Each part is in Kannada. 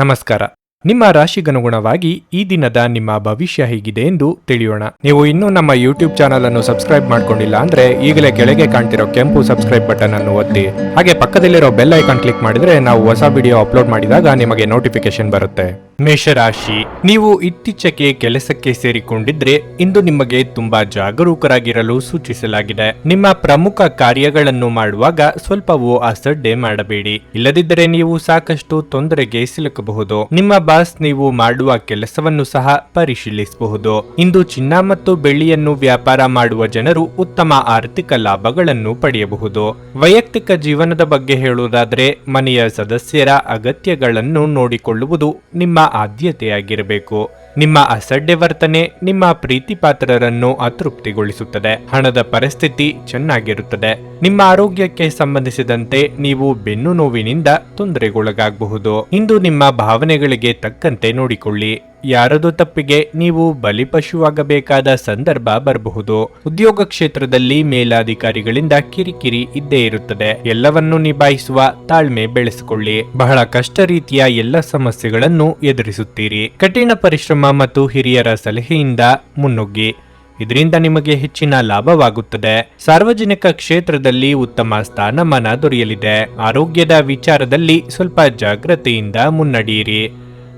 ನಮಸ್ಕಾರ. ನಿಮ್ಮ ರಾಶಿಗನುಗುಣವಾಗಿ ಈ ದಿನದ ನಿಮ್ಮ ಭವಿಷ್ಯ ಹೇಗಿದೆ ಎಂದು ತಿಳಿಯೋಣ. ನೀವು ಇನ್ನೂ ನಮ್ಮ ಯೂಟ್ಯೂಬ್ ಚಾನಲ್ ಅನ್ನು ಸಬ್ಸ್ಕ್ರೈಬ್ ಮಾಡ್ಕೊಂಡಿಲ್ಲ ಅಂದ್ರೆ ಈಗಲೇ ಕೆಳಗೆ ಕಾಣ್ತಿರೋ ಕೆಂಪು ಸಬ್ಸ್ಕ್ರೈಬ್ ಬಟನ್ ಅನ್ನು ಒತ್ತಿ, ಹಾಗೆ ಪಕ್ಕದಲ್ಲಿರೋ ಬೆಲ್ ಐಕಾನ್ ಕ್ಲಿಕ್ ಮಾಡಿದ್ರೆ ನಾವು ಹೊಸ ವಿಡಿಯೋ ಅಪ್ಲೋಡ್ ಮಾಡಿದಾಗ ನಿಮಗೆ ನೋಟಿಫಿಕೇಶನ್ ಬರುತ್ತೆ. ಮೇಷರಾಶಿ, ನೀವು ಇತ್ತೀಚೆಗೆ ಕೆಲಸಕ್ಕೆ ಸೇರಿಕೊಂಡಿದ್ರೆ ಇಂದು ನಿಮಗೆ ತುಂಬಾ ಜಾಗರೂಕರಾಗಿರಲು ಸೂಚಿಸಲಾಗಿದೆ. ನಿಮ್ಮ ಪ್ರಮುಖ ಕಾರ್ಯಗಳನ್ನು ಮಾಡುವಾಗ ಸ್ವಲ್ಪವೂ ಅಸಡ್ಡೆ ಮಾಡಬೇಡಿ, ಇಲ್ಲದಿದ್ದರೆ ನೀವು ಸಾಕಷ್ಟು ತೊಂದರೆಗೆ ಸಿಲುಕಬಹುದು. ನಿಮ್ಮ ಬಾಸ್ ನೀವು ಮಾಡುವ ಕೆಲಸವನ್ನು ಸಹ ಪರಿಶೀಲಿಸಬಹುದು. ಇಂದು ಚಿನ್ನ ಮತ್ತು ಬೆಳ್ಳಿಯನ್ನು ವ್ಯಾಪಾರ ಮಾಡುವ ಜನರು ಉತ್ತಮ ಆರ್ಥಿಕ ಲಾಭಗಳನ್ನು ಪಡೆಯಬಹುದು. ವೈಯಕ್ತಿಕ ಜೀವನದ ಬಗ್ಗೆ ಹೇಳುವುದಾದರೆ ಮನೆಯ ಸದಸ್ಯರ ಅಗತ್ಯಗಳನ್ನು ನೋಡಿಕೊಳ್ಳುವುದು ನಿಮ್ಮ ಆದ್ಯತೆಯಾಗಿರಬೇಕು. ನಿಮ್ಮ ಅಸಡ್ಡೆ ವರ್ತನೆ ನಿಮ್ಮ ಪ್ರೀತಿ ಪಾತ್ರರನ್ನು ಅತೃಪ್ತಿಗೊಳಿಸುತ್ತದೆ. ಹಣದ ಪರಿಸ್ಥಿತಿ ಚೆನ್ನಾಗಿರುತ್ತದೆ. ನಿಮ್ಮ ಆರೋಗ್ಯಕ್ಕೆ ಸಂಬಂಧಿಸಿದಂತೆ ನೀವು ಬೆನ್ನು ನೋವಿನಿಂದ ತೊಂದರೆಗೊಳಗಾಗಬಹುದು. ಇಂದು ನಿಮ್ಮ ಭಾವನೆಗಳಿಗೆ ತಕ್ಕಂತೆ ನೋಡಿಕೊಳ್ಳಿ. ಯಾರದು ತಪ್ಪಿಗೆ ನೀವು ಬಲಿಪಶುವಾಗಬೇಕಾದ ಸಂದರ್ಭ ಬರಬಹುದು. ಉದ್ಯೋಗ ಕ್ಷೇತ್ರದಲ್ಲಿ ಮೇಲಾಧಿಕಾರಿಗಳಿಂದ ಕಿರಿಕಿರಿ ಇದ್ದೇ ಇರುತ್ತದೆ. ಎಲ್ಲವನ್ನೂ ನಿಭಾಯಿಸುವ ತಾಳ್ಮೆ ಬೆಳೆಸಿಕೊಳ್ಳಿ. ಬಹಳ ಕಷ್ಟ ರೀತಿಯ ಎಲ್ಲ ಸಮಸ್ಯೆಗಳನ್ನು ಎದುರಿಸುತ್ತೀರಿ. ಕಠಿಣ ಪರಿಶ್ರಮ ಮತ್ತು ಹಿರಿಯರ ಸಲಹೆಯಿಂದ ಮುನ್ನುಗ್ಗಿ, ಇದರಿಂದ ನಿಮಗೆ ಹೆಚ್ಚಿನ ಲಾಭವಾಗುತ್ತದೆ. ಸಾರ್ವಜನಿಕ ಕ್ಷೇತ್ರದಲ್ಲಿ ಉತ್ತಮ ಸ್ಥಾನಮಾನ ದೊರೆಯಲಿದೆ. ಆರೋಗ್ಯದ ವಿಚಾರದಲ್ಲಿ ಸ್ವಲ್ಪ ಜಾಗೃತಿಯಿಂದ ಮುನ್ನಡೆಯಿರಿ.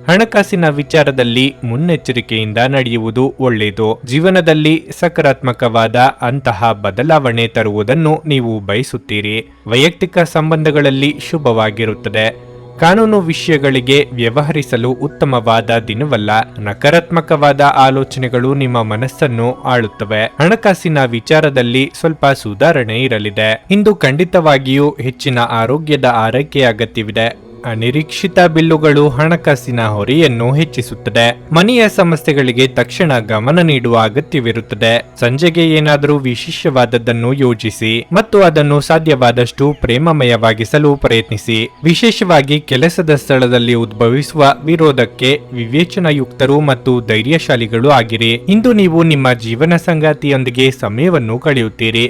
ಹಣಕಾಸಿನ ವಿಚಾರದಲ್ಲಿ ಮುನ್ನೆಚ್ಚರಿಕೆಯಿಂದ ನಡೆಯುವುದು ಒಳ್ಳೆಯದು. ಜೀವನದಲ್ಲಿ ಸಕಾರಾತ್ಮಕವಾದ ಅಂತಹ ಬದಲಾವಣೆ ತರುವುದನ್ನು ನೀವು ಬಯಸುತ್ತೀರಿ. ವೈಯಕ್ತಿಕ ಸಂಬಂಧಗಳಲ್ಲಿ ಶುಭವಾಗಿರುತ್ತದೆ. ಕಾನೂನು ವಿಷಯಗಳಿಗೆ ವ್ಯವಹರಿಸಲು ಉತ್ತಮವಾದ ದಿನವಲ್ಲ. ನಕಾರಾತ್ಮಕವಾದ ಆಲೋಚನೆಗಳು ನಿಮ್ಮ ಮನಸ್ಸನ್ನು ಆಳುತ್ತವೆ. ಹಣಕಾಸಿನ ವಿಚಾರದಲ್ಲಿ ಸ್ವಲ್ಪ ಸುಧಾರಣೆ ಇರಲಿದೆ. ಇಂದು ಖಂಡಿತವಾಗಿಯೂ ಹೆಚ್ಚಿನ ಆರೋಗ್ಯದ ಆರೈಕೆ ಅಗತ್ಯವಿದೆ. ಅನಿರೀಕ್ಷಿತ ಬಿಲ್ಲುಗಳು ಹಣಕಾಸಿನ ಹೊರೆಯನ್ನು ಹೆಚ್ಚಿಸುತ್ತದೆ. ಮನೆಯ ಸಮಸ್ಯೆಗಳಿಗೆ ತಕ್ಷಣ ಗಮನ ನೀಡುವ ಅಗತ್ಯವಿರುತ್ತದೆ. ಸಂಜೆಗೆ ಏನಾದರೂ ವಿಶೇಷವಾದದ್ದನ್ನು ಯೋಜಿಸಿ ಮತ್ತು ಅದನ್ನು ಸಾಧ್ಯವಾದಷ್ಟು ಪ್ರೇಮಮಯವಾಗಿಸಲು ಪ್ರಯತ್ನಿಸಿ. ವಿಶೇಷವಾಗಿ ಕೆಲಸದ ಸ್ಥಳದಲ್ಲಿ ಉದ್ಭವಿಸುವ ವಿರೋಧಕ್ಕೆ ವಿವೇಚನಾಯುಕ್ತರು ಮತ್ತು ಧೈರ್ಯಶಾಲಿಗಳು ಆಗಿರಿ. ಇಂದು ನೀವು ನಿಮ್ಮ ಜೀವನ ಸಂಗಾತಿಯೊಂದಿಗೆ ಸಮಯವನ್ನು ಕಳೆಯುತ್ತೀರಿ.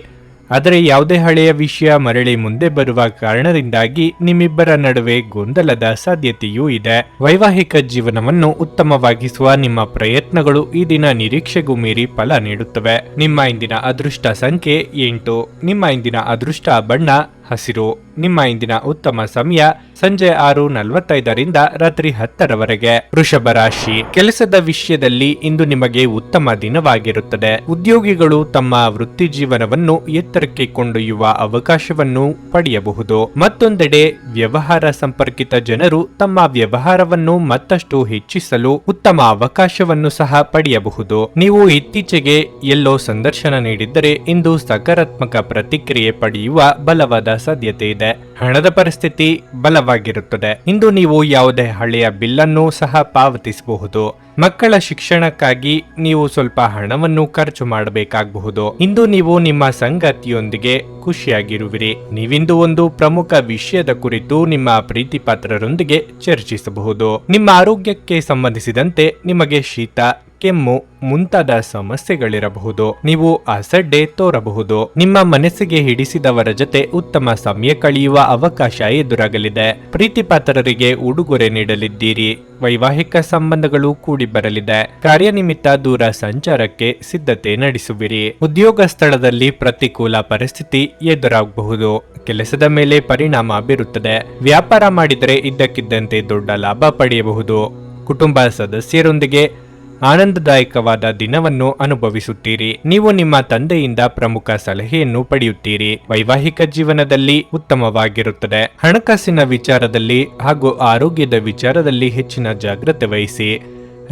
ಆದರೆ ಯಾವುದೇ ಹಳೆಯ ವಿಷಯ ಮರಳಿ ಮುಂದೆ ಬರುವ ಕಾರಣದಿಂದಾಗಿ ನಿಮ್ಮಿಬ್ಬರ ನಡುವೆ ಗೊಂದಲದ ಸಾಧ್ಯತೆಯೂ ಇದೆ. ವೈವಾಹಿಕ ಜೀವನವನ್ನು ಉತ್ತಮವಾಗಿಸುವ ನಿಮ್ಮ ಪ್ರಯತ್ನಗಳು ಈ ದಿನ ನಿರೀಕ್ಷೆಗೂ ಮೀರಿ ಫಲ ನೀಡುತ್ತವೆ. ನಿಮ್ಮ ಇಂದಿನ ಅದೃಷ್ಟ ಸಂಖ್ಯೆ 8. ನಿಮ್ಮ ಇಂದಿನ ಅದೃಷ್ಟ ಬಣ್ಣ ಹಸಿರು. ನಿಮ್ಮ ಇಂದಿನ ಉತ್ತಮ ಸಮಯ ಸಂಜೆ 6:45ರಿಂದ ರಾತ್ರಿ 10ರವರೆಗೆ. ವೃಷಭ ರಾಶಿ, ಕೆಲಸದ ವಿಷಯದಲ್ಲಿ ಇಂದು ನಿಮಗೆ ಉತ್ತಮ ದಿನವಾಗಿರುತ್ತದೆ. ಉದ್ಯೋಗಿಗಳು ತಮ್ಮ ವೃತ್ತಿ ಜೀವನವನ್ನು ಎತ್ತರಕ್ಕೆ ಕೊಂಡೊಯ್ಯುವ ಅವಕಾಶವನ್ನು ಪಡೆಯಬಹುದು. ಮತ್ತೊಂದೆಡೆ ವ್ಯವಹಾರ ಸಂಪರ್ಕಿತ ಜನರು ತಮ್ಮ ವ್ಯವಹಾರವನ್ನು ಮತ್ತಷ್ಟು ಹೆಚ್ಚಿಸಲು ಉತ್ತಮ ಅವಕಾಶವನ್ನು ಸಹ ಪಡೆಯಬಹುದು. ನೀವು ಇತ್ತೀಚೆಗೆ ಎಲ್ಲೋ ಸಂದರ್ಶನ ನೀಡಿದ್ದರೆ ಇಂದು ಸಕಾರಾತ್ಮಕ ಪ್ರತಿಕ್ರಿಯೆ ಪಡೆಯುವ ಬಲವಾದ ಸಾಧ್ಯತೆ ಇದೆ. ಹಣದ ಪರಿಸ್ಥಿತಿ ಬಲವಾಗಿರುತ್ತದೆ. ಇಂದು ನೀವು ಯಾವುದೇ ಹಳೆಯ ಬಿಲ್ಲನ್ನು ಸಹ ಪಾವತಿಸಬಹುದು. ಮಕ್ಕಳ ಶಿಕ್ಷಣಕ್ಕಾಗಿ ನೀವು ಸ್ವಲ್ಪ ಹಣವನ್ನು ಖರ್ಚು ಮಾಡಬೇಕಾಗಬಹುದು. ಇಂದು ನೀವು ನಿಮ್ಮ ಸಂಗಾತಿಯೊಂದಿಗೆ ಖುಷಿಯಾಗಿರುವಿರಿ. ನೀವಿಂದು ಒಂದು ಪ್ರಮುಖ ವಿಷಯದ ಕುರಿತು ನಿಮ್ಮ ಪ್ರೀತಿ ಪಾತ್ರರೊಂದಿಗೆ ಚರ್ಚಿಸಬಹುದು. ನಿಮ್ಮ ಆರೋಗ್ಯಕ್ಕೆ ಸಂಬಂಧಿಸಿದಂತೆ ನಿಮಗೆ ಶೀತ, ಕೆಮ್ಮು ಮುಂತಾದ ಸಮಸ್ಯೆಗಳಿರಬಹುದು. ನೀವು ಅಸಡ್ಡೆ ತೋರಬಹುದು. ನಿಮ್ಮ ಮನಸ್ಸಿಗೆ ಹಿಡಿಸಿದವರ ಜೊತೆ ಉತ್ತಮ ಸಮಯ ಕಳೆಯುವ ಅವಕಾಶ ಎದುರಾಗಲಿದೆ. ಪ್ರೀತಿ ಪಾತ್ರರಿಗೆ ಉಡುಗೊರೆ ನೀಡಲಿದ್ದೀರಿ. ವೈವಾಹಿಕ ಸಂಬಂಧಗಳು ಕೂಡಿ ಬರಲಿದೆ. ಕಾರ್ಯನಿಮಿತ್ತ ದೂರ ಸಂಚಾರಕ್ಕೆ ಸಿದ್ಧತೆ ನಡೆಸುವಿರಿ. ಉದ್ಯೋಗ ಸ್ಥಳದಲ್ಲಿ ಪ್ರತಿಕೂಲ ಪರಿಸ್ಥಿತಿ ಎದುರಾಗಬಹುದು. ಕೆಲಸದ ಮೇಲೆ ಪರಿಣಾಮ ಬೀರುತ್ತದೆ. ವ್ಯಾಪಾರ ಮಾಡಿದರೆ ಇದ್ದಕ್ಕಿದ್ದಂತೆ ದೊಡ್ಡ ಲಾಭ ಪಡೆಯಬಹುದು. ಕುಟುಂಬ ಸದಸ್ಯರೊಂದಿಗೆ ಆನಂದದಾಯಕವಾದ ದಿನವನ್ನು ಅನುಭವಿಸುತ್ತೀರಿ. ನೀವು ನಿಮ್ಮ ತಂದೆಯಿಂದ ಪ್ರಮುಖ ಸಲಹೆಯನ್ನು ಪಡೆಯುತ್ತೀರಿ. ವೈವಾಹಿಕ ಜೀವನದಲ್ಲಿ ಉತ್ತಮವಾಗಿರುತ್ತದೆ. ಹಣಕಾಸಿನ ವಿಚಾರದಲ್ಲಿ ಹಾಗೂ ಆರೋಗ್ಯದ ವಿಚಾರದಲ್ಲಿ ಹೆಚ್ಚಿನ ಜಾಗ್ರತೆ ವಹಿಸಿ.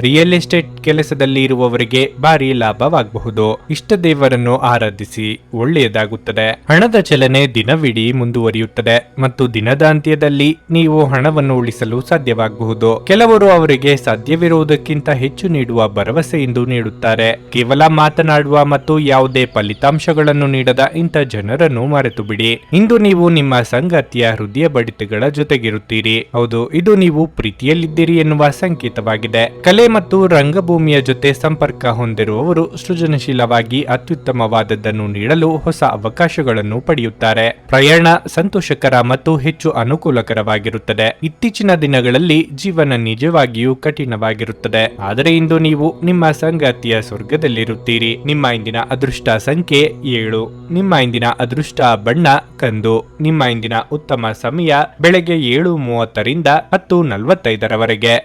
ರಿಯಲ್ ಎಸ್ಟೇಟ್ ಕೆಲಸದಲ್ಲಿ ಇರುವವರಿಗೆ ಭಾರಿ ಲಾಭವಾಗಬಹುದು. ಇಷ್ಟ ದೇವರನ್ನು ಆರಾಧಿಸಿ, ಒಳ್ಳೆಯದಾಗುತ್ತದೆ. ಹಣದ ಚಲನೆ ದಿನವಿಡೀ ಮುಂದುವರಿಯುತ್ತದೆ ಮತ್ತು ದಿನದ ಅಂತ್ಯದಲ್ಲಿ ನೀವು ಹಣವನ್ನು ಉಳಿಸಲು ಸಾಧ್ಯವಾಗಬಹುದು. ಕೆಲವರು ಅವರಿಗೆ ಸಾಧ್ಯವಿರುವುದಕ್ಕಿಂತ ಹೆಚ್ಚು ನೀಡುವ ಭರವಸೆಯಿಂದ ನೀಡುತ್ತಾರೆ. ಕೇವಲ ಮಾತನಾಡುವ ಮತ್ತು ಯಾವುದೇ ಫಲಿತಾಂಶಗಳನ್ನು ನೀಡದ ಇಂಥ ಜನರನ್ನು ಮರೆತು ಬಿಡಿ. ಇಂದು ನೀವು ನಿಮ್ಮ ಸಂಗಾತಿಯ ಹೃದಯ ಬಡಿತಗಳ ಜೊತೆಗಿರುತ್ತೀರಿ. ಹೌದು, ಇದು ನೀವು ಪ್ರೀತಿಯಲ್ಲಿದ್ದೀರಿ ಎನ್ನುವ ಸಂಕೇತವಾಗಿದೆ. ಕಲೆ ಮತ್ತು ರಂಗಭೂಮಿಯ ಜೊತೆ ಸಂಪರ್ಕ ಹೊಂದಿರುವವರು ಸೃಜನಶೀಲವಾಗಿ ಅತ್ಯುತ್ತಮವಾದದ್ದನ್ನು ನೀಡಲು ಹೊಸ ಅವಕಾಶಗಳನ್ನು ಪಡೆಯುತ್ತಾರೆ. ಪ್ರಯಾಣ ಸಂತೋಷಕರ ಮತ್ತು ಹೆಚ್ಚು ಅನುಕೂಲಕರವಾಗಿರುತ್ತದೆ. ಇತ್ತೀಚಿನ ದಿನಗಳಲ್ಲಿ ಜೀವನ ನಿಜವಾಗಿಯೂ ಕಠಿಣವಾಗಿರುತ್ತದೆ, ಆದರೆ ಇಂದು ನೀವು ನಿಮ್ಮ ಸಂಗಾತಿಯ ಸ್ವರ್ಗದಲ್ಲಿರುತ್ತೀರಿ. ನಿಮ್ಮ ಇಂದಿನ ಅದೃಷ್ಟ ಸಂಖ್ಯೆ 7. ನಿಮ್ಮ ಇಂದಿನ ಅದೃಷ್ಟ ಬಣ್ಣ ಕಂದು. ನಿಮ್ಮ ಇಂದಿನ ಉತ್ತಮ ಸಮಯ ಬೆಳಗ್ಗೆ 7:30ರಿಂದ 10:45ರವರೆಗೆ.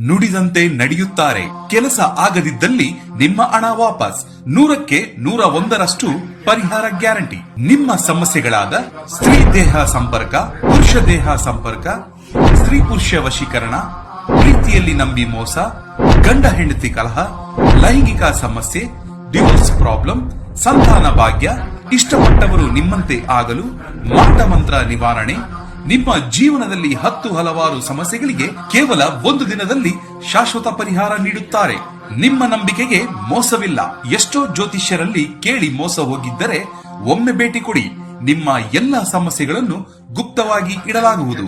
ನುಡಿದಂತೆ ನಡೆಯುತ್ತಾರೆ. ಕೆಲಸ ಆಗದಿದ್ದಲ್ಲಿ ನಿಮ್ಮ ಹಣ ವಾಪಸ್. 100ಕ್ಕೆ 101ರಷ್ಟು ಪರಿಹಾರ ಗ್ಯಾರಂಟಿ. ನಿಮ್ಮ ಸಮಸ್ಯೆಗಳಾದ ಸ್ತ್ರೀ ದೇಹ ಸಂಪರ್ಕ, ಪುರುಷ ದೇಹ ಸಂಪರ್ಕ, ಸ್ತ್ರೀ ಪುರುಷ ವಶೀಕರಣ, ಪ್ರೀತಿಯಲ್ಲಿ ನಂಬಿ ಮೋಸ, ಗಂಡ ಹೆಂಡತಿ ಕಲಹ, ಲೈಂಗಿಕ ಸಮಸ್ಯೆ, ಡಿವೋರ್ಸ್ ಪ್ರಾಬ್ಲಮ್, ಸಂತಾನ ಭಾಗ್ಯ, ಇಷ್ಟಪಟ್ಟವರು ನಿಮ್ಮಂತೆ ಆಗಲು ಮಾಟ ಮಂತ್ರ ನಿವಾರಣೆ, ನಿಮ್ಮ ಜೀವನದಲ್ಲಿ 10 ಹಲವಾರು ಸಮಸ್ಯೆಗಳಿಗೆ ಕೇವಲ 1 ದಿನದಲ್ಲಿ ಶಾಶ್ವತ ಪರಿಹಾರ ನೀಡುತ್ತಾರೆ. ನಿಮ್ಮ ನಂಬಿಕೆಗೆ ಮೋಸವಿಲ್ಲ. ಎಷ್ಟೋ ಜ್ಯೋತಿಷ್ಯರಲ್ಲಿ ಕೇಳಿ ಮೋಸ ಹೋಗಿದ್ದರೆ ಒಮ್ಮೆ ಭೇಟಿ ಕೊಡಿ. ನಿಮ್ಮ ಎಲ್ಲ ಸಮಸ್ಯೆಗಳನ್ನು ಗುಪ್ತವಾಗಿ ಇಡಲಾಗುವುದು.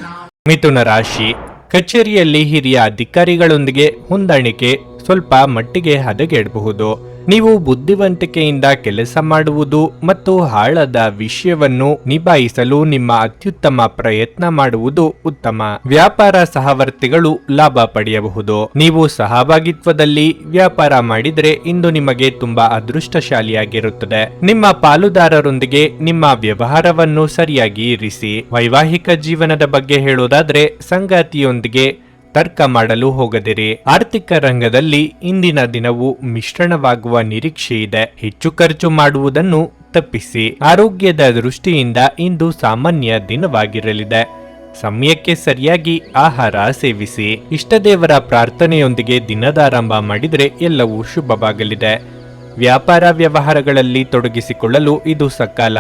ಮಿಥುನ ರಾಶಿ. ಕಚೇರಿಯಲ್ಲಿ ಹಿರಿಯ ಅಧಿಕಾರಿಗಳೊಂದಿಗೆ ಹೊಂದಾಣಿಕೆ ಸ್ವಲ್ಪ ಮಟ್ಟಿಗೆ ಹದಗೆಡಬಹುದು. ನೀವು ಬುದ್ಧಿವಂತಿಕೆಯಿಂದ ಕೆಲಸ ಮಾಡುವುದು ಮತ್ತು ಹಾಳಾದ ವಿಷಯವನ್ನು ನಿಭಾಯಿಸಲು ನಿಮ್ಮ ಅತ್ಯುತ್ತಮ ಪ್ರಯತ್ನ ಮಾಡುವುದು ಉತ್ತಮ. ವ್ಯಾಪಾರ ಸಹವರ್ತಿಗಳು ಲಾಭ ಪಡೆಯಬಹುದು. ನೀವು ಸಹಭಾಗಿತ್ವದಲ್ಲಿ ವ್ಯಾಪಾರ ಮಾಡಿದರೆ ಇಂದು ನಿಮಗೆ ತುಂಬಾ ಅದೃಷ್ಟಶಾಲಿಯಾಗಿರುತ್ತದೆ. ನಿಮ್ಮ ಪಾಲುದಾರರೊಂದಿಗೆ ನಿಮ್ಮ ವ್ಯವಹಾರವನ್ನು ಸರಿಯಾಗಿ ಇರಿಸಿ. ವೈವಾಹಿಕ ಜೀವನದ ಬಗ್ಗೆ ಹೇಳೋದಾದ್ರೆ ಸಂಗಾತಿಯೊಂದಿಗೆ ತರ್ಕ ಮಾಡಲು ಹೋಗದಿರಿ. ಆರ್ಥಿಕ ರಂಗದಲ್ಲಿ ಇಂದಿನ ದಿನವು ಮಿಶ್ರಣವಾಗುವ ನಿರೀಕ್ಷೆ ಇದೆ. ಹೆಚ್ಚು ಖರ್ಚು ಮಾಡುವುದನ್ನು ತಪ್ಪಿಸಿ. ಆರೋಗ್ಯದ ದೃಷ್ಟಿಯಿಂದ ಇಂದು ಸಾಮಾನ್ಯ ದಿನವಾಗಿರಲಿದೆ. ಸಮಯಕ್ಕೆ ಸರಿಯಾಗಿ ಆಹಾರ ಸೇವಿಸಿ. ಇಷ್ಟದೇವರ ಪ್ರಾರ್ಥನೆಯೊಂದಿಗೆ ದಿನದಾರಂಭ ಮಾಡಿದರೆ ಎಲ್ಲವೂ ಶುಭವಾಗಲಿದೆ. ವ್ಯಾಪಾರ ವ್ಯವಹಾರಗಳಲ್ಲಿ ತೊಡಗಿಸಿಕೊಳ್ಳಲು ಇದು ಸಕಾಲ.